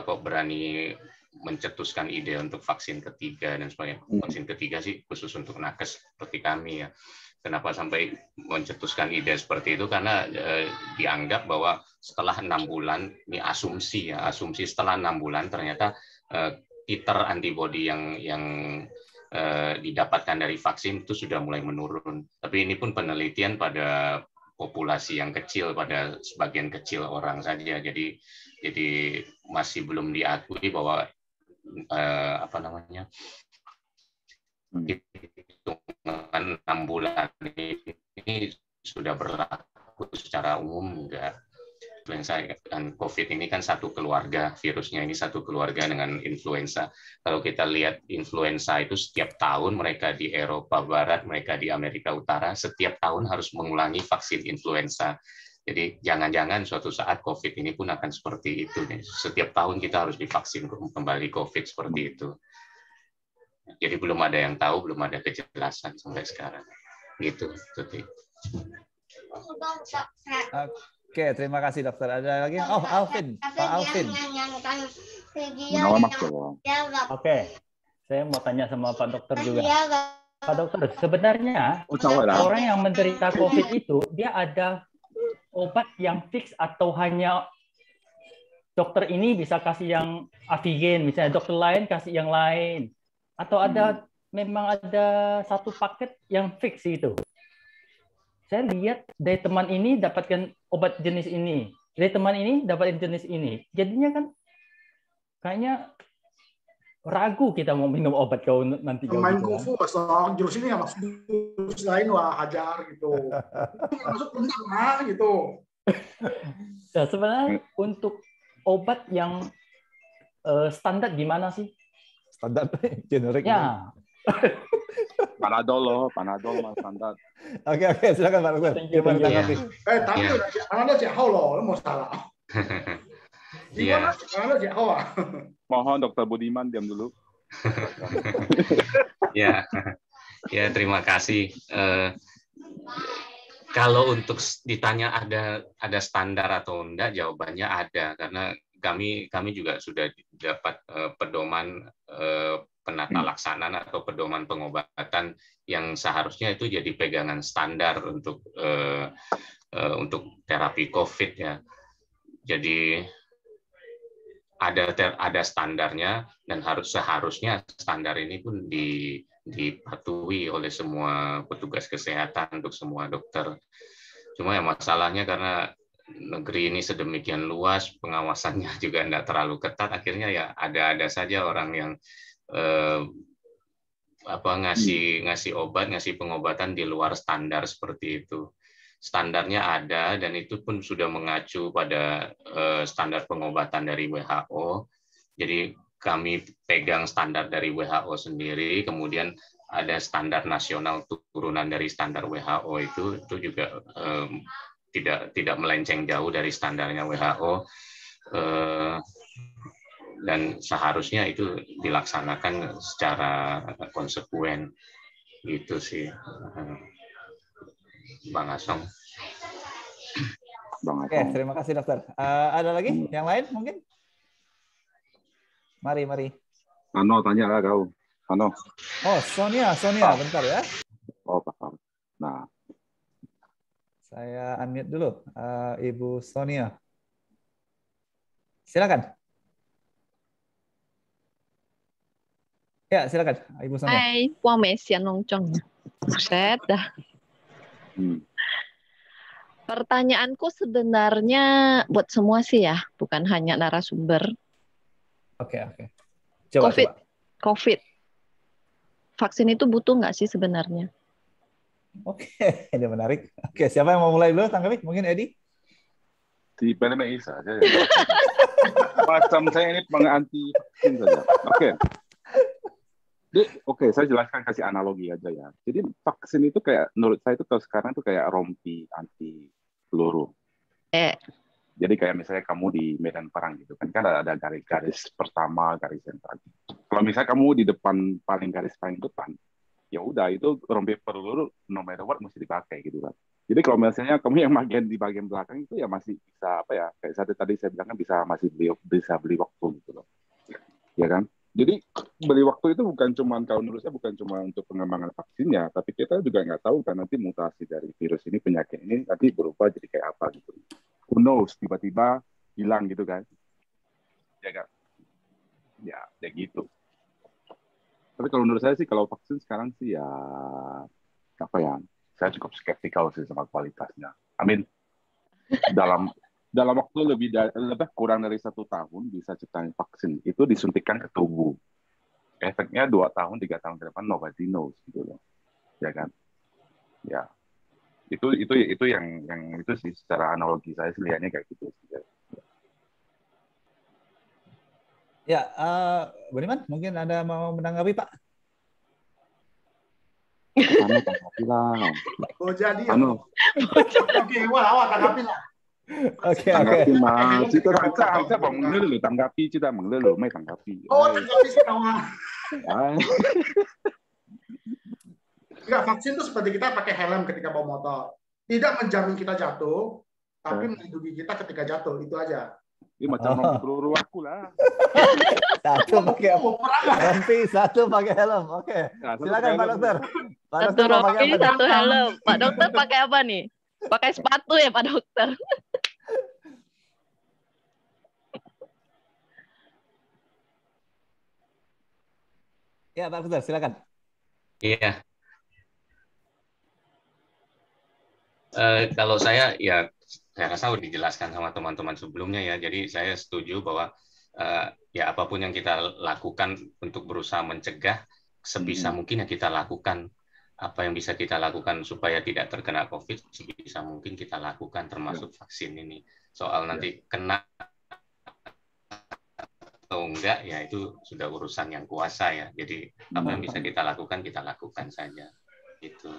kok berani mencetuskan ide untuk vaksin ketiga dan sebagainya? Vaksin ketiga sih khusus untuk nakes seperti kami ya. Kenapa sampai mencetuskan ide seperti itu? Karena dianggap bahwa setelah 6 bulan, ini asumsi setelah 6 bulan ternyata titer antibodi yang didapatkan dari vaksin itu sudah mulai menurun. Tapi ini pun penelitian pada populasi yang kecil, pada sebagian kecil orang saja. Jadi masih belum diakui bahwa hitungan 6 bulan ini sudah berlaku secara umum. Enggak. Influenza dan COVID ini kan satu keluarga, virusnya ini satu keluarga dengan influenza. Kalau kita lihat influenza itu setiap tahun mereka di Eropa Barat, mereka di Amerika Utara, setiap tahun harus mengulangi vaksin influenza. Jadi jangan-jangan suatu saat COVID ini pun akan seperti itu. Setiap tahun kita harus divaksin kembali COVID seperti itu. Jadi belum ada yang tahu, belum ada kejelasan sampai sekarang. Gitu, Tuti. Oke, terima kasih dokter. Ada lagi? Oh, Alvin. Pak Alvin. Oke, saya mau tanya sama Pak Dokter juga. Pak Dokter, sebenarnya orang yang menderita COVID itu, dia ada obat yang fix atau hanya dokter ini bisa kasih yang Avigan, misalnya dokter lain kasih yang lain, atau ada memang ada satu paket yang fix itu? Saya lihat dari teman ini dapatkan obat jenis ini, dari teman ini dapatkan jenis ini. Jadinya kan kayaknya ragu kita mau minum obat kalau nanti jauh. Main kungfu, pasal jurus ini nggak masuk jurus lain, wah hajar gitu. Masuk tentang gitu. Nah, sebenarnya untuk obat yang standar gimana sih? Standar generik. Ya. Panadol mah standar. Oke, silakan Pak Dokter. Gimana tanggapi? Tapi Panadol jauh loh, mau salah. Gimana? Panadol jauh. Mohon Dokter Budiman diam dulu. Ya, terima kasih. Kalau untuk ditanya ada standar atau enggak, jawabannya ada, karena kami juga sudah dapat pedoman penata laksanaan atau pedoman pengobatan yang seharusnya itu jadi pegangan standar untuk terapi COVID ya. Jadi ada standarnya, dan seharusnya standar ini pun dipatuhi oleh semua petugas kesehatan untuk semua dokter. Cuma ya masalahnya karena negeri ini sedemikian luas, pengawasannya juga tidak terlalu ketat, akhirnya ya ada saja orang yang ngasih obat, ngasih pengobatan di luar standar seperti itu. Standarnya ada, dan itu pun sudah mengacu pada standar pengobatan dari WHO. Jadi kami pegang standar dari WHO sendiri, kemudian ada standar nasional turunan dari standar WHO itu juga tidak melenceng jauh dari standarnya WHO, dan seharusnya itu dilaksanakan secara konsekuen. Gitu sih, Bang Asong. Oke, terima kasih dokter. Ada lagi yang lain mungkin? Mari. Ano, tanya lah kau. Ano. Oh, Sonia, bentar ya. Oh, paham. Nah, saya unmute dulu, Ibu Sonia. Silakan. Ya, silakan, Ibu Sonia. Hai, Wang Mesian Nongcong. Set dah. Pertanyaanku sebenarnya buat semua sih ya, bukan hanya narasumber. Oke. Coba. COVID. Vaksin itu butuh nggak sih sebenarnya? Oke, ini menarik. Oke, siapa yang mau mulai dulu tanggapi? Mungkin Edi? Si Peleme Isa saja. Macam saya ini penganti vaksin saja. Oke, saya jelaskan, kasih analogi aja ya. Jadi vaksin itu kayak, menurut saya itu kalau sekarang itu kayak rompi anti peluru. Jadi kayak misalnya kamu di medan perang gitu kan ada garis pertama, garis yang terakhir. Kalau misalnya kamu di depan paling depan, ya udah itu rompi peluru no matter what mesti dipakai gitu kan. Jadi kalau misalnya kamu yang di bagian belakang itu ya masih bisa kayak tadi saya bilang kan masih beli waktu gitu loh. Ya kan? Jadi beli waktu itu bukan cuma untuk pengembangan vaksinnya, tapi kita juga nggak tahu kan nanti mutasi dari virus ini, penyakit ini nanti berubah jadi kayak apa gitu. Who knows, tiba-tiba hilang gitu kan. Ya kan? Ya gitu. Tapi kalau menurut saya sih kalau vaksin sekarang sih ya saya cukup skeptikal sih sama kualitasnya. Dalam waktu lebih kurang dari 1 tahun bisa ciptain vaksin itu disuntikan ke tubuh. Efeknya 2 tahun, 3 tahun ke depan nobody knows gitu loh. Ya kan? Ya. Itu yang itu sih secara analogi saya lihatnya kayak gitu. Ya, Budiman, mungkin ada mau menanggapi Pak? Kamu tanggapi lah. Oh jadi. Oke, awak tanggapi lah. Oke. Tanggapi mas, itu harusnya bang mengeluh tanggapi, kita mengeluh, mai tanggapi. Oh tanggapi sih kawan. Enggak, vaksin itu seperti kita pakai helm ketika bawa motor. tidak menjamin kita jatuh, tapi melindungi kita ketika jatuh, itu aja. Ini macam rompi peluru aku lah. Satu pakai rompi, satu pakai helm. Oke. Nah, Silakan Pak Dokter. Pak Satu Dokter mau pakai rompi, apa? satu helm. Pak Dokter pakai apa nih? Pakai sepatu ya Pak Dokter? Ya Pak Dokter, silakan. Iya. Kalau saya ya saya rasa udah dijelaskan sama teman-teman sebelumnya ya. Jadi saya setuju bahwa ya apapun yang kita lakukan untuk berusaha mencegah sebisa mungkin yang kita lakukan. Apa yang bisa kita lakukan supaya tidak terkena COVID sebisa mungkin kita lakukan termasuk vaksin ini. Soal nanti kena atau enggak ya itu sudah urusan yang kuasa ya. Jadi apa yang bisa kita lakukan saja. Gitu.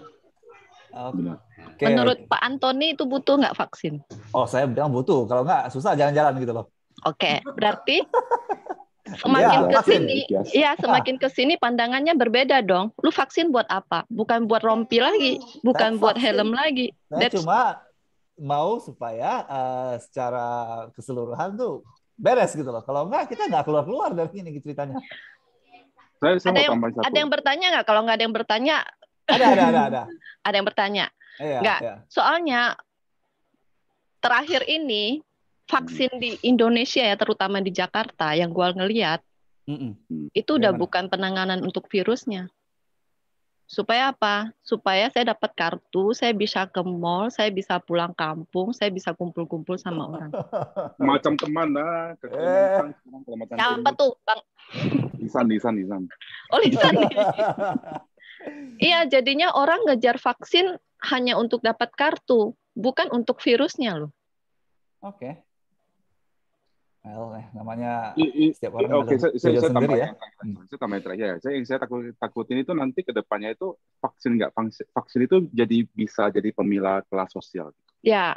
Menurut Pak Antoni itu butuh nggak vaksin? Oh, saya bilang butuh. Kalau nggak susah jalan-jalan gitu loh. Oke, berarti semakin ke sini, ya semakin ke sini pandangannya berbeda dong. Lu vaksin buat apa? Bukan buat rompi lagi, bukan buat helm lagi. Saya cuma mau supaya secara keseluruhan tuh beres gitu loh. Kalau nggak kita nggak keluar dari ini ceritanya. Ada yang bertanya nggak? Kalau nggak ada yang bertanya, ada. Ada yang bertanya? Nggak. Iya. Soalnya terakhir ini vaksin di Indonesia ya, terutama di Jakarta yang gua ngelihat, itu udah bukan penanganan untuk virusnya. Supaya apa? Supaya saya dapat kartu, saya bisa ke mall, saya bisa pulang kampung, saya bisa kumpul-kumpul sama orang. Macam teman lah. Siapa tuh, Bang? Lisan. Oh, Lisan. Iya, jadinya orang ngejar vaksin hanya untuk dapat kartu, bukan untuk virusnya loh. Oke. Well, namanya setiap orang saya tambah ya. Saya tambah terakhir. Yang saya takutin itu nanti ke depannya itu vaksin itu bisa jadi pemilah kelas sosial. Ya,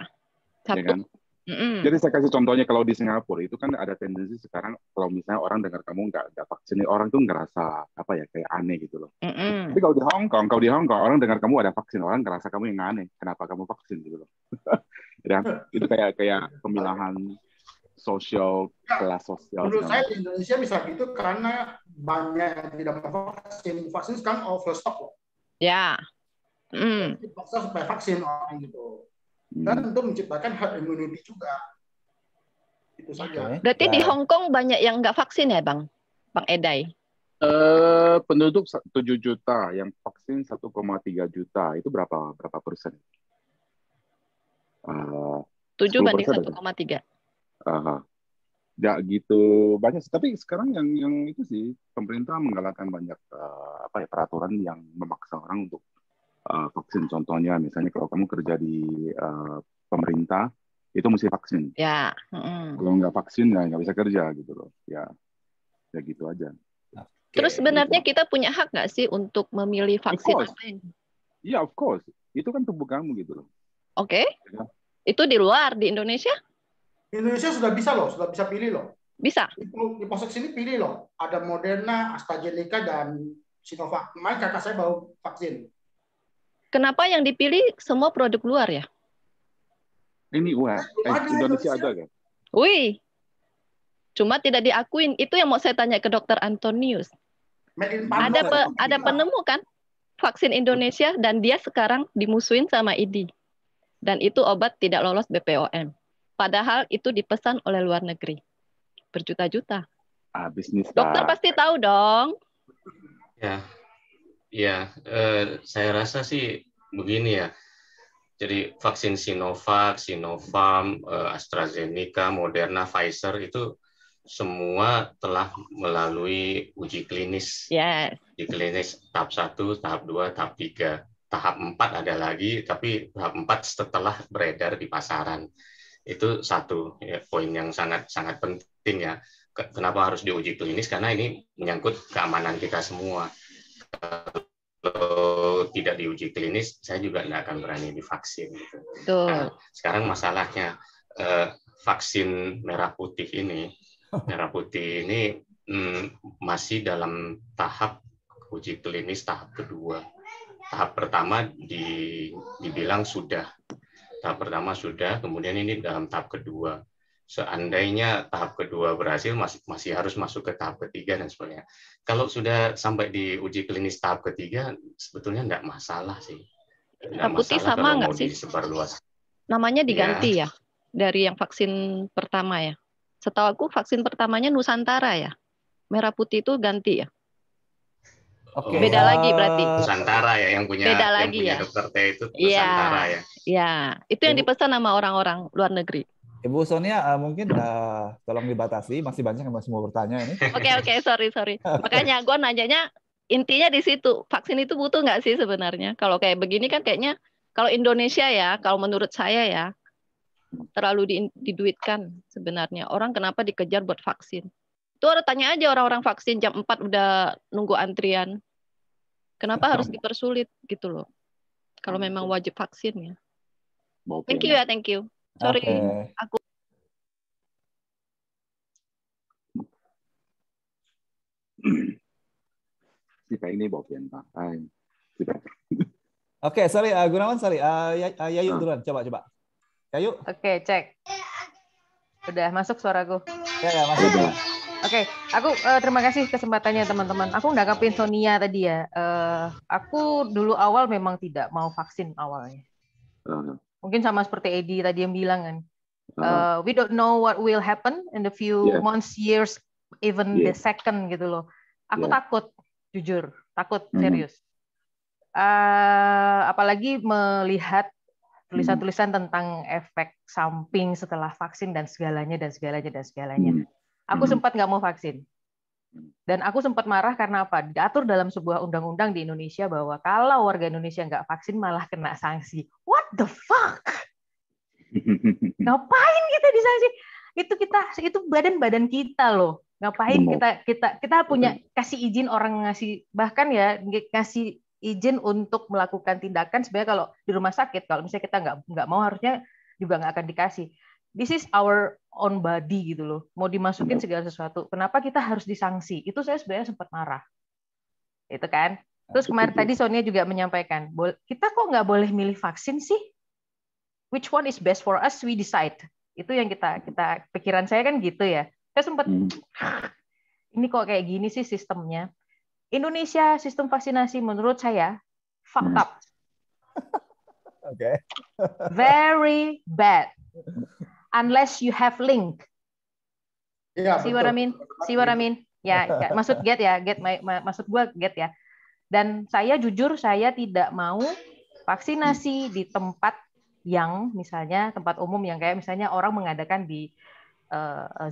satu. Ya kan? Jadi saya kasih contohnya kalau di Singapura itu kan ada tendensi sekarang kalau misalnya orang dengar kamu nggak vaksin, orang tuh ngerasa apa ya kayak aneh gitu loh. Tapi kalau di Hong Kong orang dengar kamu ada vaksin, orang ngerasa kamu yang aneh. Kenapa kamu vaksin gitu loh? Ya, itu kayak pemilahan sosial, kelas sosial. Menurut saya di Indonesia bisa gitu karena banyak yang tidak mau vaksin. Vaksin sekarang overstock loh. Ya. Dipaksa supaya vaksin orang gitu. Dan untuk menciptakan herd immunity juga. Itu saja. Berarti di Hong Kong banyak yang nggak vaksin ya, Bang Eday? Penduduk 7 juta, yang vaksin 1,3 juta. Itu berapa persen? 7 banding 1,3. Ya gitu banyak. Tapi sekarang yang itu sih pemerintah menggalakkan banyak peraturan yang memaksa orang untuk vaksin. Contohnya misalnya kalau kamu kerja di pemerintah itu mesti vaksin. Ya. Kalau nggak vaksin nggak bisa kerja gitu loh. Ya gitu aja. Terus sebenarnya kita punya hak nggak sih untuk memilih vaksin apa yang? Iya, of course. Itu kan tubuh kamu gitu loh. Oke. Ya. Itu di luar, di Indonesia? Indonesia sudah bisa loh, sudah bisa pilih loh. Bisa. Di pos sini pilih loh. Ada Moderna, AstraZeneca, dan Sinovac. Kemarin kakak saya baru vaksin. Kenapa yang dipilih semua produk luar ya? Ini Indonesia ada kan? Wih, cuma tidak diakuin. Itu yang mau saya tanya ke Dokter Antonius. Ada penemu kan vaksin Indonesia dan dia sekarang dimusuhin sama ID. Dan itu obat tidak lolos BPOM. Padahal itu dipesan oleh luar negeri. Berjuta-juta. Bisnis. Dokter pasti tahu dong. Ya, saya rasa sih begini ya. Jadi vaksin Sinovac, Sinopharm, AstraZeneca, Moderna, Pfizer itu semua telah melalui uji klinis. Yes. Uji klinis tahap 1, tahap 2, tahap 3. Tahap 4 ada lagi, tapi tahap 4 setelah beredar di pasaran. Itu satu poin yang sangat penting ya. Kenapa harus diuji klinis? Karena ini menyangkut keamanan kita semua. Kalau tidak diuji klinis, saya juga tidak akan berani divaksin. Gitu. Nah, sekarang masalahnya vaksin merah putih ini masih dalam tahap uji klinis tahap kedua. Tahap pertama dibilang sudah Tahap pertama sudah, kemudian ini dalam tahap kedua. Seandainya tahap kedua berhasil, masih harus masuk ke tahap ketiga dan sebagainya. Kalau sudah sampai di uji klinis tahap ketiga, sebetulnya tidak masalah sih. Merah putih sama nggak sih? Namanya diganti ya dari yang vaksin pertama ya. Setahu aku vaksin pertamanya Nusantara ya. Merah putih itu ganti ya. Oke. Beda lagi berarti. Nusantara ya yang punya dokter T itu Nusantara ya. Ya, itu yang dipesan sama orang-orang luar negeri. Ibu Sonia, mungkin tolong dibatasi, masih banyak yang masih mau bertanya ini. Oke, sorry. Makanya gue nanyanya intinya di situ, vaksin itu butuh nggak sih sebenarnya? Kalau kayak begini kan kayaknya, kalau Indonesia ya, kalau menurut saya ya, terlalu diduitkan sebenarnya. Orang kenapa dikejar buat vaksin? Itu orang tanya aja orang-orang vaksin jam 4 udah nunggu antrian. Kenapa harus dipersulit gitu loh? Kalau memang wajib vaksin ya. Thank you. Sorry, aku. Oke, sorry, Gunawan, sorry. Yayu duluan, coba. Yayu. Oke, cek. Udah masuk suaraku? Ya, masuk. Oke, aku terima kasih kesempatannya teman-teman. Aku nanggapin Sonia tadi ya. Aku dulu awal memang tidak mau vaksin awalnya. Mungkin sama seperti Edi tadi yang bilang kan. We don't know what will happen in the few months, years, even the second gitu loh. Aku takut, jujur, takut serius. Apalagi melihat tulisan-tulisan tentang efek samping setelah vaksin dan segalanya. Aku sempat nggak mau vaksin. Dan aku sempat marah karena apa? Diatur dalam sebuah undang-undang di Indonesia bahwa kalau warga Indonesia nggak vaksin malah kena sanksi. What the fuck? Ngapain kita disanksi? Itu badan-badan kita loh. Ngapain kita punya kasih izin orang bahkan ya ngasih izin untuk melakukan tindakan sebenarnya kalau di rumah sakit, kalau misalnya kita nggak mau harusnya juga nggak akan dikasih. This is our own body gitu loh. Mau dimasukin segala sesuatu. Kenapa kita harus disanksi? Itu saya sebenarnya sempat marah. Itu kan. Terus kemarin tadi Sonia juga menyampaikan, kita kok nggak boleh milih vaksin sih? Which one is best for us? We decide. Itu yang kita pikiran saya kan gitu ya. Saya sempat ini kok kayak gini sih sistemnya. Indonesia sistem vaksinasi menurut saya fucked up. Okay. Very bad. Unless you have link. See what I mean? Ya, maksud maksud gue get ya. Dan saya jujur saya tidak mau vaksinasi di tempat yang misalnya tempat umum yang kayak misalnya orang mengadakan di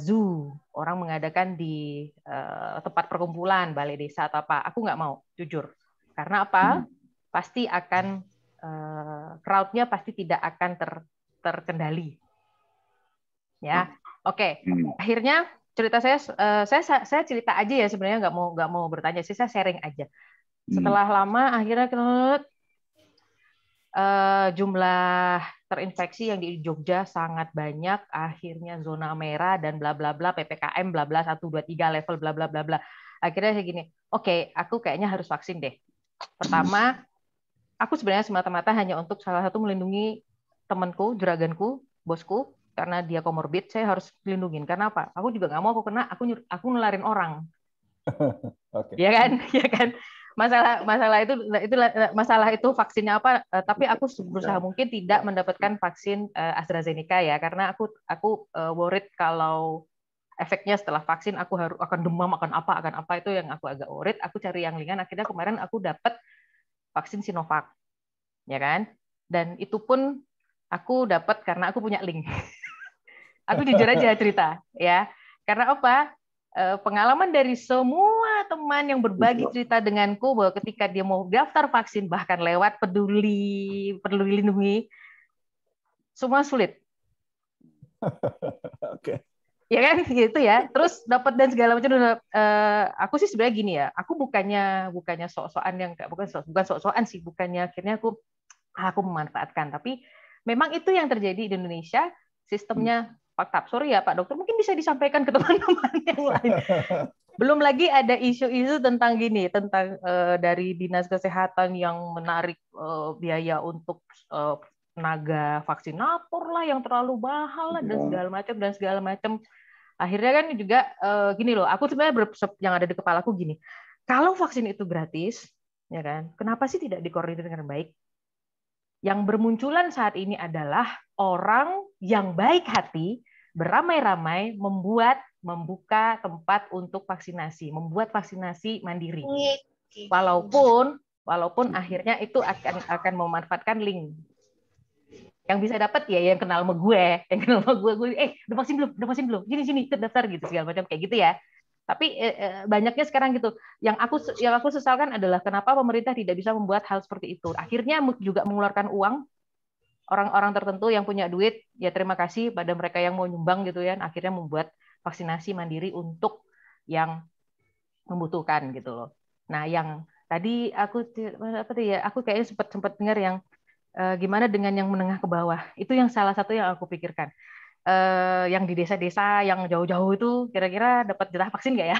zoo, orang mengadakan di tempat perkumpulan, balai desa atau apa. Aku nggak mau, jujur. Karena apa? Pasti akan crowd-nya pasti tidak akan terkendali. Ya, oke. Akhirnya cerita saya cerita aja ya sebenarnya nggak mau bertanya sih, saya sharing aja. Setelah lama akhirnya jumlah terinfeksi yang di Jogja sangat banyak, akhirnya zona merah dan bla bla bla, PPKM bla bla 1 2 3 level bla bla bla bla. Akhirnya saya gini, oke, aku kayaknya harus vaksin deh. Pertama, aku sebenarnya semata-mata hanya untuk salah satu melindungi temanku, juraganku, bosku, karena dia komorbid, saya harus lindungin. Karena apa? Aku juga nggak mau aku kena, aku nularin orang. Ya kan? Masalah itu vaksinnya apa? Tapi aku berusaha mungkin tidak mendapatkan vaksin AstraZeneca ya, karena aku worried kalau efeknya setelah vaksin aku akan demam, akan apa itu yang aku agak worried. Aku cari yang ringan. Akhirnya kemarin aku dapat vaksin Sinovac, ya kan? Dan itu pun aku dapat karena aku punya link. Aku jujur aja cerita, ya. Karena apa? Pengalaman dari semua teman yang berbagi cerita denganku bahwa ketika dia mau daftar vaksin bahkan lewat peduli lindungi, semua sulit. Oke. Ya kan gitu ya. Terus dapat dan segala macam. Aku sih sebenarnya gini ya. Aku bukannya sok-sokan yang bukan sok-sokan sih. Bukannya akhirnya aku memanfaatkan. Tapi memang itu yang terjadi di Indonesia. Sistemnya fakta. Sorry ya Pak Dokter. Mungkin bisa disampaikan ke teman-teman yang lain. Belum lagi ada isu-isu tentang dari Dinas Kesehatan yang menarik biaya untuk tenaga vaksinator lah yang terlalu mahal lah dan segala macam. Akhirnya kan juga gini loh, aku sebenarnya yang ada di kepalaku gini, kalau vaksin itu gratis, ya kan, kenapa sih tidak dikoordinir dengan baik? Yang bermunculan saat ini adalah orang yang baik hati beramai-ramai membuka tempat untuk vaksinasi, membuat vaksinasi mandiri. Walaupun akhirnya itu akan memanfaatkan link. Yang bisa dapat ya yang kenal sama gue, udah vaksin belum, sini terdaftar gitu segala macam kayak gitu ya. Tapi banyaknya sekarang gitu. Yang aku sesalkan adalah kenapa pemerintah tidak bisa membuat hal seperti itu. Akhirnya juga mengeluarkan uang orang-orang tertentu yang punya duit, ya terima kasih pada mereka yang mau nyumbang gitu ya. Akhirnya membuat vaksinasi mandiri untuk yang membutuhkan gitu loh. Nah, yang tadi aku kayaknya sempat dengar yang gimana dengan yang menengah ke bawah. Itu yang salah satu yang aku pikirkan. Yang di desa-desa yang jauh-jauh itu kira-kira dapat jatah vaksin nggak ya?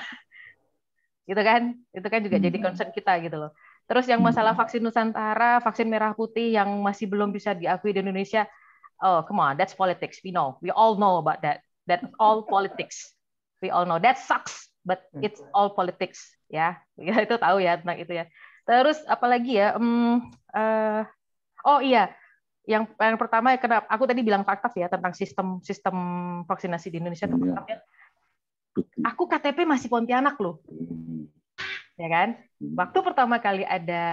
Gitu kan? Itu kan juga jadi concern kita gitu loh. Terus yang masalah vaksin Nusantara, vaksin merah putih yang masih belum bisa diakui di Indonesia, oh come on, that's politics. We all know about that. That's all politics. We all know that sucks, but it's all politics ya. Ya itu tahu ya tentang itu ya. Terus apalagi ya? Oh iya. Yang pertama kenapa aku tadi bilang fakta ya tentang sistem vaksinasi di Indonesia itu ya. Aku KTP masih Pontianak loh. Ya kan? Waktu pertama kali ada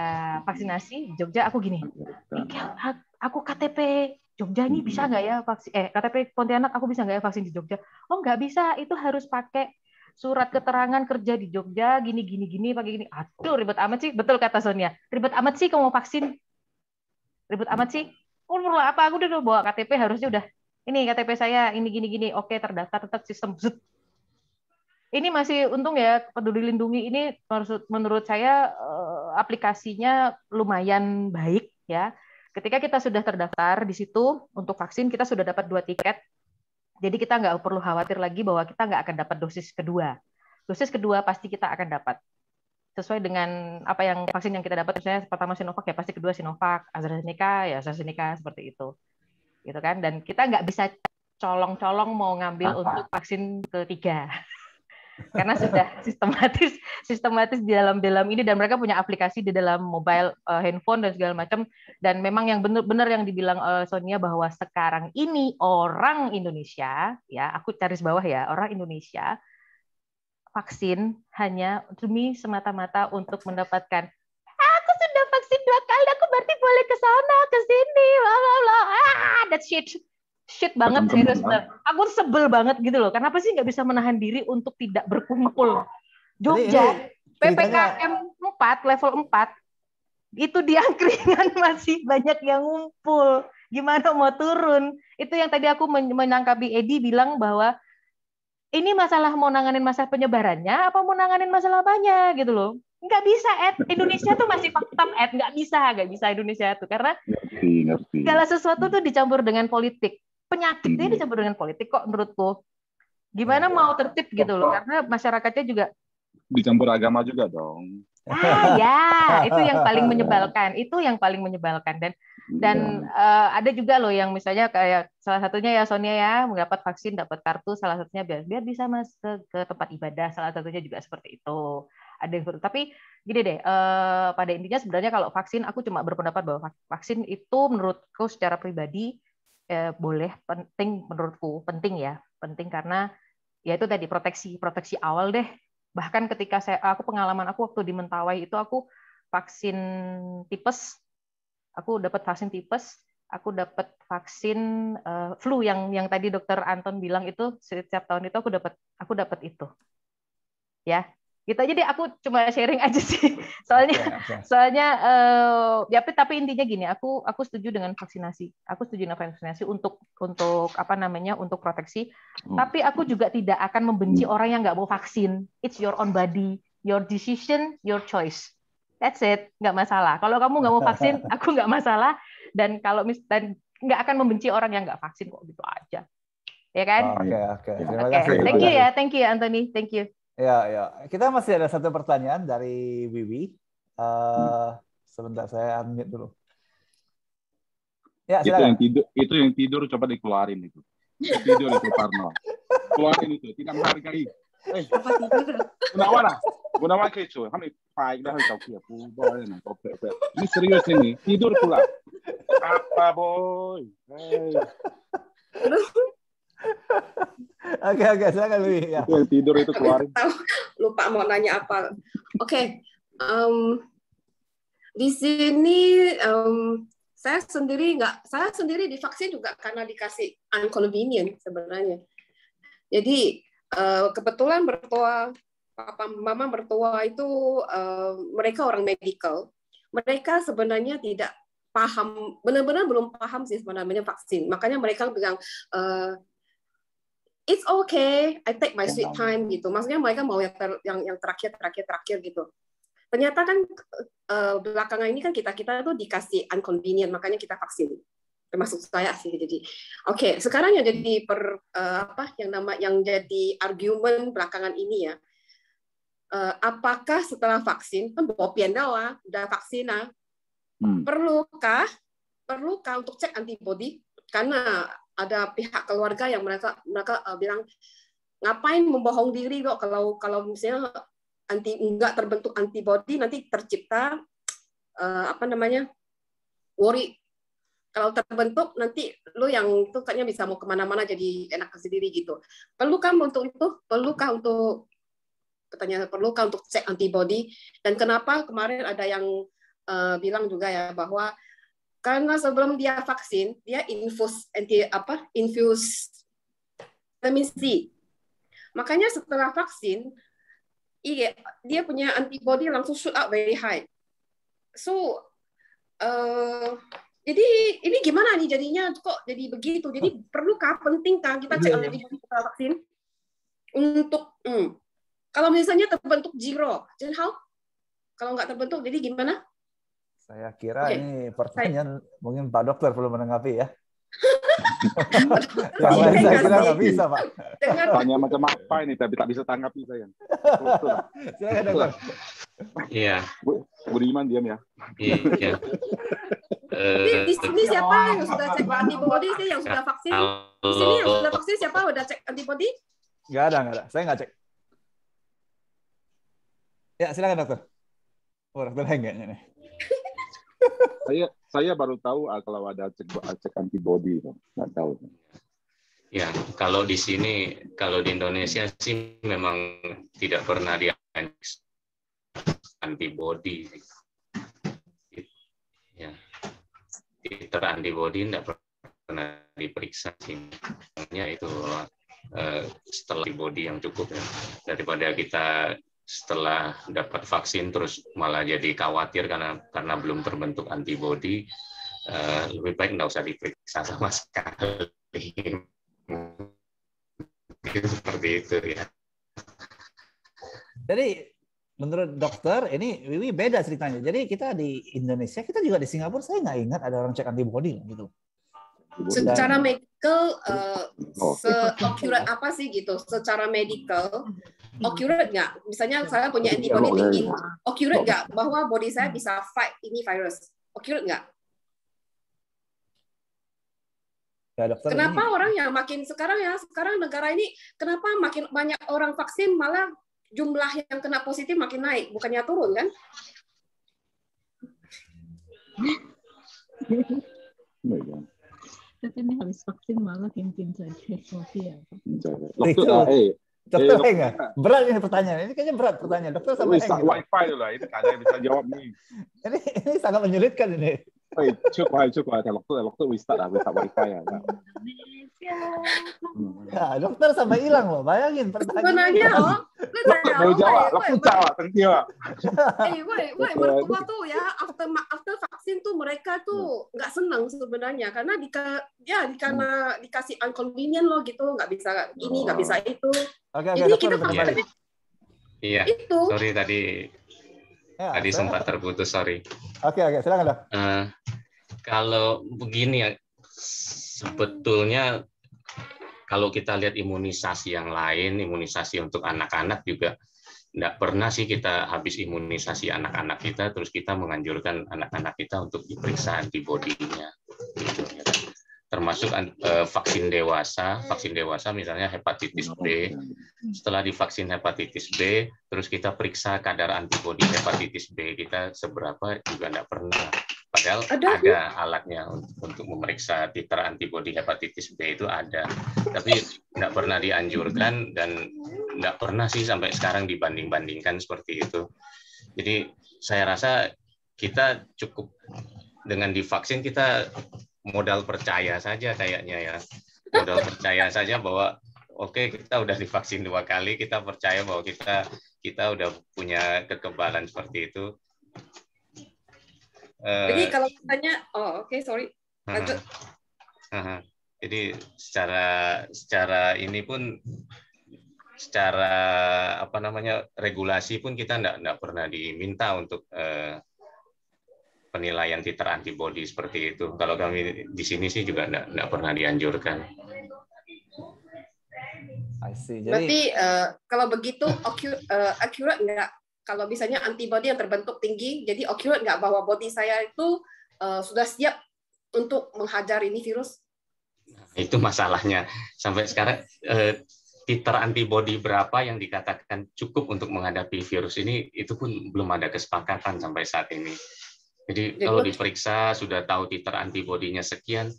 vaksinasi di Jogja aku gini. Aku KTP Jogja ini bisa nggak ya vaksin KTP Pontianak aku bisa nggak ya vaksin di Jogja? Oh, nggak bisa, itu harus pakai surat keterangan kerja di Jogja gini pakai gini. Aduh, ribet amat sih. Betul kata Sonia. Ribet amat sih kamu mau vaksin. Ribet amat sih. Perlu apa? Aku udah bawa KTP harusnya udah. Ini KTP saya ini gini. Oke, terdaftar tetap sistem. Ini masih untung ya Peduli Lindungi ini menurut saya aplikasinya lumayan baik ya. Ketika kita sudah terdaftar di situ untuk vaksin, kita sudah dapat 2 tiket. Jadi kita nggak perlu khawatir lagi bahwa kita nggak akan dapat dosis kedua. Dosis kedua pasti kita akan dapat. Sesuai dengan apa yang vaksin yang kita dapat, misalnya pertama Sinovac ya pasti kedua Sinovac, AstraZeneca ya AstraZeneca seperti itu, gitu kan? Dan kita nggak bisa colong-colong mau ngambil untuk vaksin ketiga, karena sudah sistematis di dalam ini dan mereka punya aplikasi di dalam mobile handphone dan segala macam. Dan memang yang benar yang dibilang Sonia bahwa sekarang ini orang Indonesia ya, aku garis bawah ya, orang Indonesia vaksin hanya demi semata-mata untuk mendapatkan aku sudah vaksin 2 kali, aku berarti boleh ke sana ke sini, that shit banget serius banget. Aku sebel banget gitu loh. Kenapa sih nggak bisa menahan diri untuk tidak berkumpul? Jogja PPKM 4 level 4 itu di angkringan masih banyak yang ngumpul. Gimana mau turun? Itu yang tadi aku menangkapi Edi bilang bahwa ini masalah mau nanganin masalah penyebarannya apa mau nanganin masalah banyak gitu loh. Nggak bisa, Indonesia tuh masih fakta, nggak bisa Indonesia tuh karena segala sesuatu tuh dicampur dengan politik. Penyakitnya dicampur dengan politik kok menurutku. Gimana mau tertib gitu loh, karena masyarakatnya juga dicampur agama juga dong. Ya, itu yang paling menyebalkan. Dan ada juga loh yang misalnya kayak salah satunya ya Sonia ya mendapat vaksin, dapat kartu, salah satunya biar bisa masuk ke tempat ibadah, salah satunya juga seperti itu. Ada yang tapi gini deh, pada intinya sebenarnya kalau vaksin aku cuma berpendapat bahwa vaksin itu menurutku secara pribadi boleh, menurutku penting karena ya itu tadi proteksi awal deh. Bahkan ketika pengalaman aku waktu di Mentawai itu aku vaksin tipes. Aku dapat vaksin tipes, aku dapat vaksin flu yang tadi Dokter Anton bilang itu setiap tahun itu aku dapat itu. Ya, gitu aja deh. Aku cuma sharing aja sih. Soalnya ya tapi intinya gini, aku setuju dengan vaksinasi. Aku setuju dengan vaksinasi untuk untuk proteksi. Tapi aku juga tidak akan membenci orang yang nggak mau vaksin. It's your own body, your decision, your choice. That's it, nggak masalah. Kalau kamu nggak mau vaksin, aku nggak masalah. Dan kalau nggak akan membenci orang yang nggak vaksin kok, gitu aja, ya kan? Oke. Terima kasih. Thank you ya Anthony, thank you. Ya. Kita masih ada satu pertanyaan dari Wiwi. Sebentar saya unmute dulu. Ya, itu yang tidur coba dikeluarin itu. Tidur itu Parno. Keluarin itu, tidak menghargai. Apa tidur? Gunawan kecoh, kami baik dah kau kia boleh nak kau. Ini serius ini, tidur pula. Apa boy? Oke, silakan Louis. Ya. Yang tidur itu keluarin. Lupa mau nanya apa. Oke. Di sini saya sendiri divaksin juga karena dikasih inconvenient sebenarnya. Jadi kebetulan papa mama mertua itu mereka orang medical. Mereka sebenarnya tidak paham, benar-benar belum paham sih sebenarnya vaksin. Makanya mereka bilang it's okay, I take my sweet time gitu. Maksudnya mereka mau yang terakhir gitu. Ternyata kan belakangan ini kan kita tuh dikasih inconvenient, makanya kita vaksin. Termasuk saya sih. Jadi oke, sekarang yang jadi yang jadi argumen belakangan ini ya. Apakah setelah vaksin kan udah vaksin perlukah untuk cek antibody, karena ada pihak keluarga yang mereka bilang ngapain membohong diri kok, kalau misalnya nggak terbentuk antibody nanti tercipta worry, kalau terbentuk nanti lu yang itu kayaknya bisa mau kemana-mana jadi enak sendiri gitu. Perlukah untuk cek antibody? Dan kenapa kemarin ada yang bilang juga ya bahwa karena sebelum dia vaksin dia infus vitamin C, makanya setelah vaksin dia punya antibody langsung shoot up very high. So jadi ini gimana nih jadinya, kok jadi begitu? Jadi perlukah, pentingkah kita cek antibody setelah vaksin untuk kalau misalnya terbentuk zero, jadi kalau nggak terbentuk jadi gimana? Saya kira ini pertanyaan mungkin Pak Dokter perlu menanggapi ya. Yang lain saya kira nggak bisa, Pak. Tanya macam apa ini, tapi tak bisa tanggapi saya. Silakan Dokter. Iya. Budiman diam ya. Iya. Di sini siapa yang sudah cek antibody sih, yang sudah vaksin? Di sini yang sudah vaksin siapa udah cek antibody? Nggak ada. Saya nggak cek. Ya, silakan Dokter. Dokter kayaknya nih. Saya baru tahu kalau ada cek antibody, nggak tahu. Ya, kalau di sini, kalau di Indonesia sih memang tidak pernah dianalisis antibody. Ya, titer antibody tidak pernah diperiksa sih. Itu setelah antibody yang cukup ya, daripada kita setelah dapat vaksin terus malah jadi khawatir karena belum terbentuk antibody, lebih baik nggak usah diperiksa sama sekali. Seperti itu ya. Jadi menurut dokter ini Wiwi beda ceritanya. Jadi kita di Indonesia, kita juga di Singapura, saya nggak ingat ada orang cek antibody gitu. Secara medical, se-accurate apa sih gitu? Secara medical, accurate nggak? Misalnya saya punya antibody tinggi, accurate nggak bahwa body saya bisa fight ini virus? Accurate nggak? Ya, dokter, kenapa ini... orang yang sekarang negara ini kenapa makin banyak orang vaksin malah jumlah yang kena positif makin naik, bukannya turun kan? Katanya habis vaksin malah kim-kim saja. Dokter Heng, berat ini pertanyaan. Ini kayaknya berat pertanyaan. Dokter sama Heng. Wi-Fi dulu lah. Ini ada yang bisa jawab nih. Ini sangat menyulitkan ini. Dokter start lah, bisa Wi-Fi ya. Ya, dokter sampai hilang loh. Bayangin pertanyaan. Sebenarnya mau jawab, langsung jawab, tentu ya. Mertua tuh ya after vaksin tuh mereka tuh nggak senang sebenarnya karena karena dikasih inconvenient loh gitu, nggak bisa ini, nggak bisa itu. Jadi kita kembali. Iya. Itu. Sorry tadi sempat terputus, sorry. Oke, silakan Dok. Kalau begini ya, sebetulnya kalau kita lihat imunisasi yang lain, imunisasi untuk anak-anak juga tidak pernah sih kita habis imunisasi anak-anak kita, terus kita menganjurkan anak-anak kita untuk diperiksa antibodinya. gitu, ya kan? Termasuk vaksin dewasa misalnya hepatitis B. Setelah divaksin hepatitis B, terus kita periksa kadar antibodi hepatitis B kita seberapa juga nggak pernah. Padahal ada alatnya untuk memeriksa titer antibodi hepatitis B itu ada, tapi nggak pernah dianjurkan dan nggak pernah sih sampai sekarang dibanding-bandingkan seperti itu. Jadi saya rasa kita cukup dengan divaksin, kita modal percaya saja kayaknya ya. Modal percaya saja bahwa oke, kita udah divaksin 2 kali, kita percaya bahwa kita udah punya kekebalan seperti itu. Jadi kalau misalnya, sorry, lanjut. Jadi secara ini pun, secara regulasi pun kita nggak pernah diminta untuk penilaian titer antibodi seperti itu. Kalau kami di sini sih juga nggak pernah dianjurkan. Berarti kalau begitu accurate nggak? Kalau misalnya antibodi yang terbentuk tinggi, jadi accurate nggak bahwa body saya itu sudah siap untuk menghajar ini virus? Itu masalahnya. Sampai sekarang titer antibodi berapa yang dikatakan cukup untuk menghadapi virus ini, itu pun belum ada kesepakatan sampai saat ini. Jadi kalau diperiksa sudah tahu titer antibodinya sekian,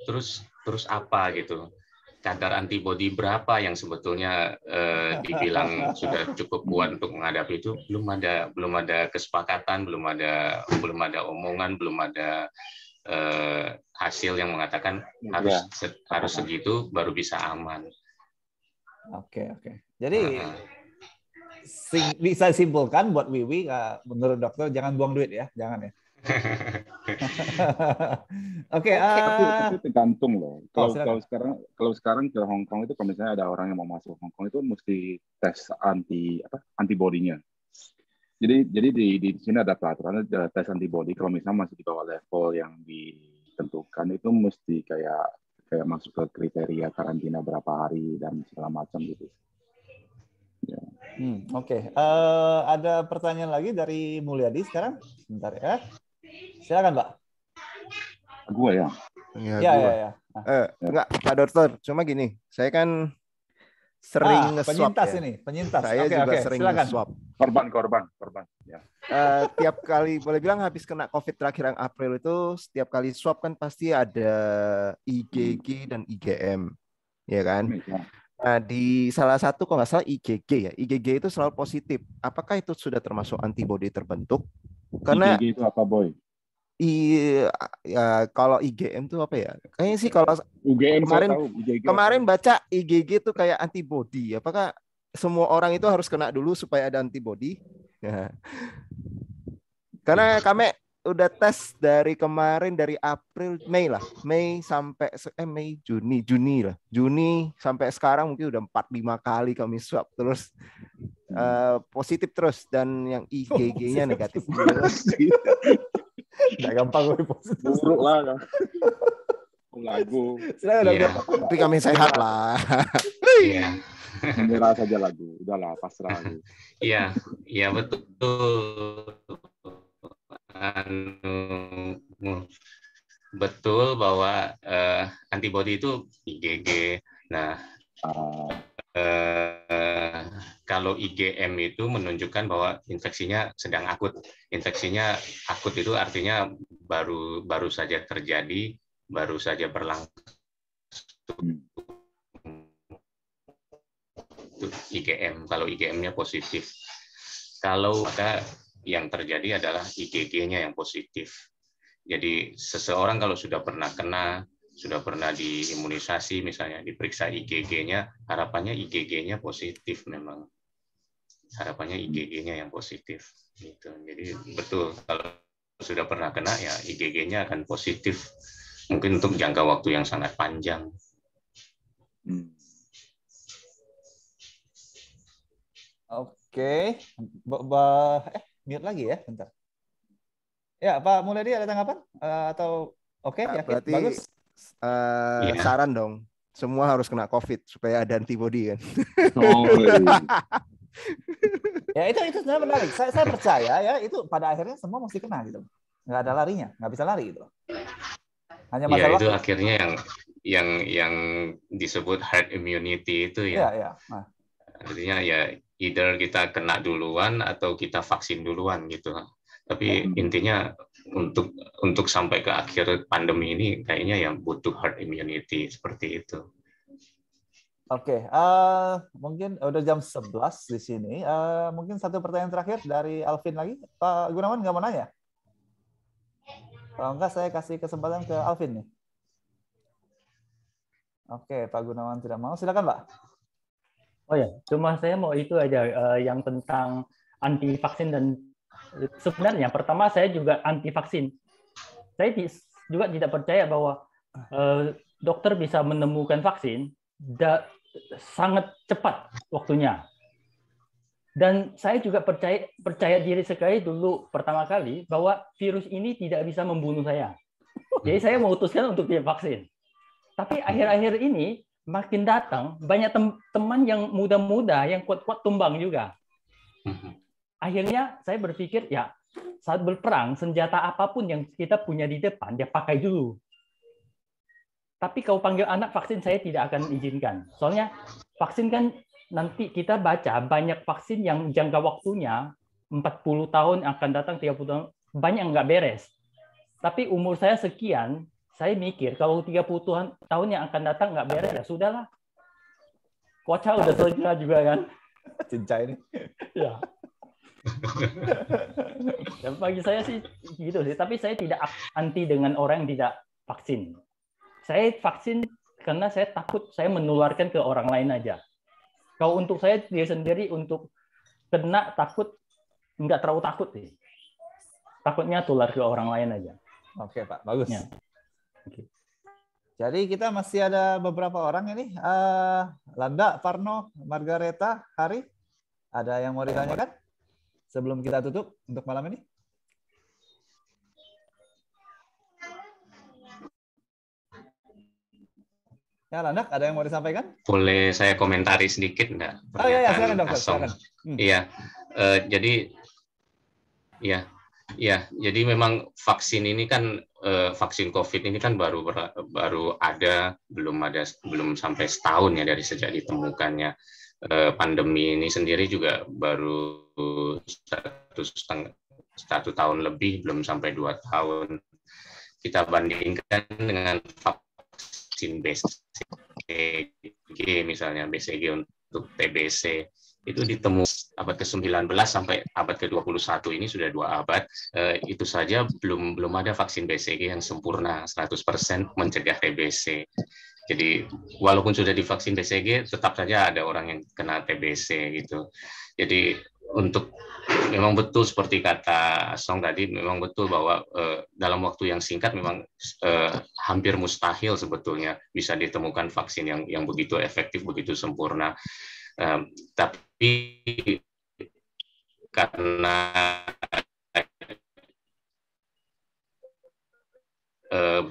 terus apa gitu? Kadar antibodi berapa yang sebetulnya dibilang sudah cukup kuat untuk menghadapi itu, belum ada kesepakatan, belum ada omongan, belum ada hasil yang mengatakan harus segitu baru bisa aman. Oke. Jadi bisa simpulkan buat Wiwi, menurut dokter jangan buang duit ya, jangan ya. Oke. Tapi tergantung loh. Kalau sekarang ke Hong Kong itu, kalau misalnya ada orang yang mau masuk Hong Kong itu mesti tes antibodinya. Jadi di sini ada peraturan tes antibodi. Kalau misalnya masih di bawah level yang ditentukan, itu mesti kayak masuk ke kriteria karantina berapa hari dan segala macam gitu. Ya. Oke. Ada pertanyaan lagi dari Mulyadi sekarang. Sebentar ya. Silakan, Pak. Gua ya. Ya. Enggak, Pak Dokter. Cuma gini, saya kan sering nge-swab penyintas ya. ini, penyintas. Saya juga sering nge-swab. Korban. Ya. Tiap kali, boleh bilang habis kena COVID terakhir yang April itu, setiap kali swab kan pasti ada IgG dan IgM, ya kan? Nah, di salah satu kalau nggak salah IgG ya, IgG itu selalu positif. Apakah itu sudah termasuk antibodi terbentuk? Karena IgG itu apa, Boy? Kalau IgM itu apa ya? Kayaknya sih kalau UGM kemarin baca IgG itu kayak antibodi. Apakah semua orang itu harus kena dulu supaya ada antibodi? Ya. Karena kami udah tes dari kemarin, dari Mei sampai Juni sampai sekarang mungkin udah 4-5 kali kami swab terus positif terus, dan yang IgG-nya negatif. Nggak gampang gue positif. Buruk lah. Lagu. Tapi kami sehat lah. Iya. Menyerah saja lagu. Udahlah, pasrah. Iya betul. Betul bahwa antibodi itu IgG. Nah, kalau IgM itu menunjukkan bahwa infeksinya sedang akut. Infeksinya akut itu artinya baru saja terjadi, baru saja berlangsung. Itu IgM. Kalau IgM-nya positif. Kalau ada yang terjadi adalah IgG-nya yang positif. Jadi seseorang kalau sudah pernah kena, sudah pernah diimunisasi misalnya, diperiksa IgG-nya, harapannya IgG-nya positif memang. Harapannya IgG-nya yang positif. Gitu. Jadi betul, kalau sudah pernah kena ya IgG-nya akan positif. Mungkin untuk jangka waktu yang sangat panjang. Oke. Mute lagi ya, bentar. Ya, Pak Mulyadi ada tanggapan? Atau oke, yakin? Berarti bagus? Saran dong, semua harus kena COVID supaya ada antibody kan. Ya itu sebenarnya menarik. Saya percaya ya, itu pada akhirnya semua mesti kena gitu. Nggak ada larinya, nggak bisa lari gitu. Hanya ya masalah itu akhirnya yang disebut herd immunity itu ya. Ya. Nah. Artinya ya either kita kena duluan atau kita vaksin duluan gitu. Tapi intinya untuk sampai ke akhir pandemi ini kayaknya yang butuh herd immunity seperti itu. Oke, mungkin udah jam 11 di sini. Mungkin satu pertanyaan terakhir dari Alvin lagi. Pak Gunawan nggak mau nanya? Kalau enggak, saya kasih kesempatan ke Alvin nih. Oke, Pak Gunawan tidak mau. Silakan, Pak. Oh ya, cuma saya mau itu aja yang tentang anti vaksin. Dan sebenarnya pertama saya juga anti vaksin. Saya juga tidak percaya bahwa dokter bisa menemukan vaksin sangat cepat waktunya. Dan saya juga percaya diri sekali dulu pertama kali bahwa virus ini tidak bisa membunuh saya. Jadi saya memutuskan untuk tidak vaksin. Tapi akhir-akhir ini makin datang banyak teman yang muda-muda yang kuat-kuat tumbang juga. Akhirnya saya berpikir ya saat berperang senjata apapun yang kita punya di depan dia pakai dulu. Tapi kalau panggil anak vaksin saya tidak akan izinkan. Soalnya vaksin kan nanti kita baca banyak vaksin yang jangka waktunya 40 tahun akan datang, 30 tahun, banyak nggak beres. Tapi umur saya sekian, saya mikir kalau 30 tahun yang akan datang nggak beres, ya sudahlah. Kuaca udah selesai juga kan. Cinca ini. Ya. Dan bagi saya sih gitu sih. Tapi saya tidak anti dengan orang yang tidak vaksin. Saya vaksin karena saya takut saya menularkan ke orang lain aja. Kalau untuk saya dia sendiri untuk kena takut nggak terlalu takut sih. Takutnya tular ke orang lain aja. Oke Pak, bagus. Ya. Oke. Jadi kita masih ada beberapa orang ini. Landa, Parno, Margareta, Hari. Ada yang mau ditanyakan sebelum kita tutup untuk malam ini? Ya, Landak, ada yang mau disampaikan? Boleh saya komentari sedikit, enggak? Oh iya, silakan dokter, silakan. Iya, jadi jadi memang vaksin ini kan vaksin COVID ini kan baru ada, belum sampai setahun ya dari sejak ditemukannya. Pandemi ini sendiri juga baru 1 tahun lebih, belum sampai 2 tahun. Kita bandingkan dengan vaksin BCG misalnya, BCG untuk TBC itu ditemukan abad ke-19 sampai abad ke-21, ini sudah 2 abad. Itu saja belum ada vaksin BCG yang sempurna 100% mencegah TBC. Jadi walaupun sudah divaksin BCG, tetap saja ada orang yang kena TBC gitu. Jadi memang betul seperti kata Song tadi, memang betul bahwa dalam waktu yang singkat memang hampir mustahil sebetulnya bisa ditemukan vaksin yang begitu efektif, begitu sempurna. Tapi karena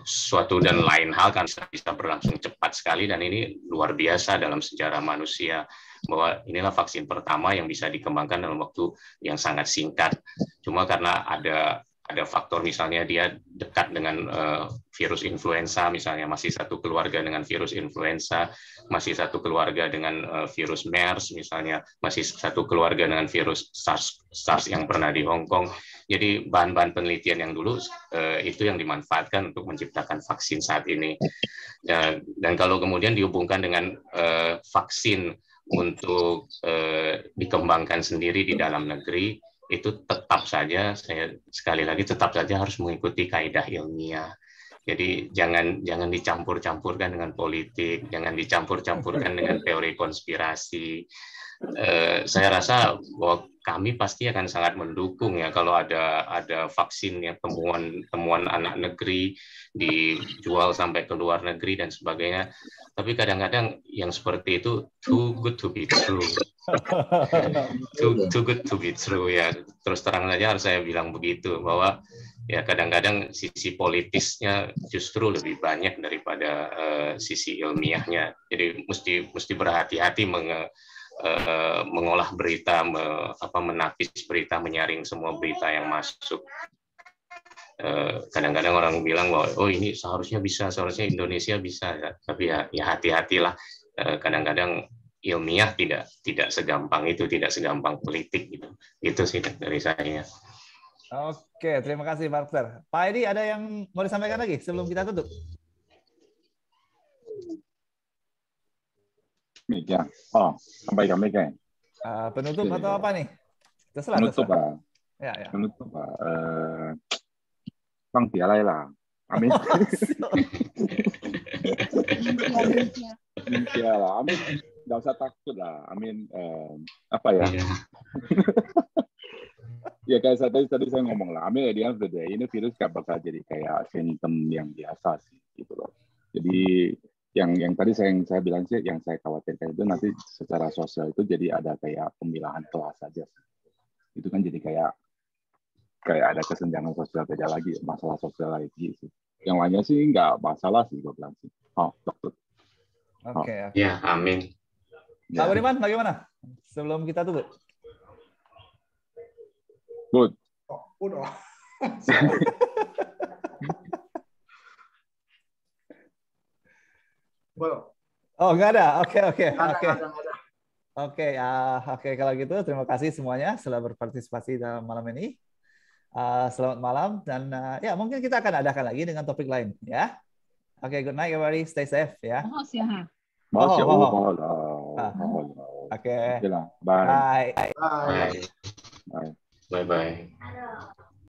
suatu dan lain hal kan bisa berlangsung cepat sekali, dan ini luar biasa dalam sejarah manusia bahwa inilah vaksin pertama yang bisa dikembangkan dalam waktu yang sangat singkat. Cuma karena ada faktor misalnya dia dekat dengan virus influenza, misalnya masih satu keluarga dengan virus influenza, masih satu keluarga dengan virus MERS misalnya, masih satu keluarga dengan virus SARS yang pernah di Hong Kong. Jadi bahan-bahan penelitian yang dulu itu yang dimanfaatkan untuk menciptakan vaksin saat ini. Dan kalau kemudian dihubungkan dengan vaksin untuk dikembangkan sendiri di dalam negeri, itu tetap saja, saya sekali lagi tetap saja harus mengikuti kaidah ilmiah. Jadi jangan dicampur-campurkan dengan politik, jangan dicampur-campurkan dengan teori konspirasi. Saya rasa bahwa kami pasti akan sangat mendukung ya kalau ada vaksin yang temuan anak negeri dijual sampai ke luar negeri dan sebagainya. Tapi kadang-kadang yang seperti itu too good to be true. Too good to be true ya. Terus terang saja harus saya bilang begitu, bahwa ya kadang-kadang sisi politisnya justru lebih banyak daripada sisi ilmiahnya. Jadi mesti berhati-hati mengolah berita, menapis berita, menyaring semua berita yang masuk. Kadang-kadang orang bilang bahwa oh ini seharusnya Indonesia bisa, tapi ya hati-hatilah. Kadang-kadang ilmiah tidak segampang itu, tidak segampang politik gitu. Itu sih dari saya. Oke, terima kasih Pak Dokter. Pak Edi, ada yang mau disampaikan lagi sebelum kita tutup? Ya. Oh, sampaikan Mika. Penutup atau apa nih? Terserah. Penutup Pak. Ya. Penutup Pak. Bang lah. Amin. Indonesia lah. Amin. Nggak usah takut lah. Amin. Apa ya? Ya kayak tadi saya ngomong lah. Amin. At the end of the day, ini virus nggak bakal jadi kayak simptom yang biasa sih, gitu loh. Jadi yang tadi saya bilang sih, yang saya khawatirkan itu nanti secara sosial itu jadi ada kayak pemilahan kelas saja. Itu kan jadi kayak ada kesenjangan sosial beda lagi, masalah sosial lagi sih. Yang lainnya sih nggak masalah sih, gue bilang sih. Oh, dokter. Oke. Ya, amin. Pak Budiman, bagaimana? Sebelum kita tutup. Good. Oh, udah. Oh, nggak ada. Oke. Oke, kalau gitu terima kasih semuanya sudah berpartisipasi dalam malam ini. Selamat malam dan ya mungkin kita akan adakan lagi dengan topik lain ya. Oke, good night everybody, stay safe ya. Oke. Bye. Bye.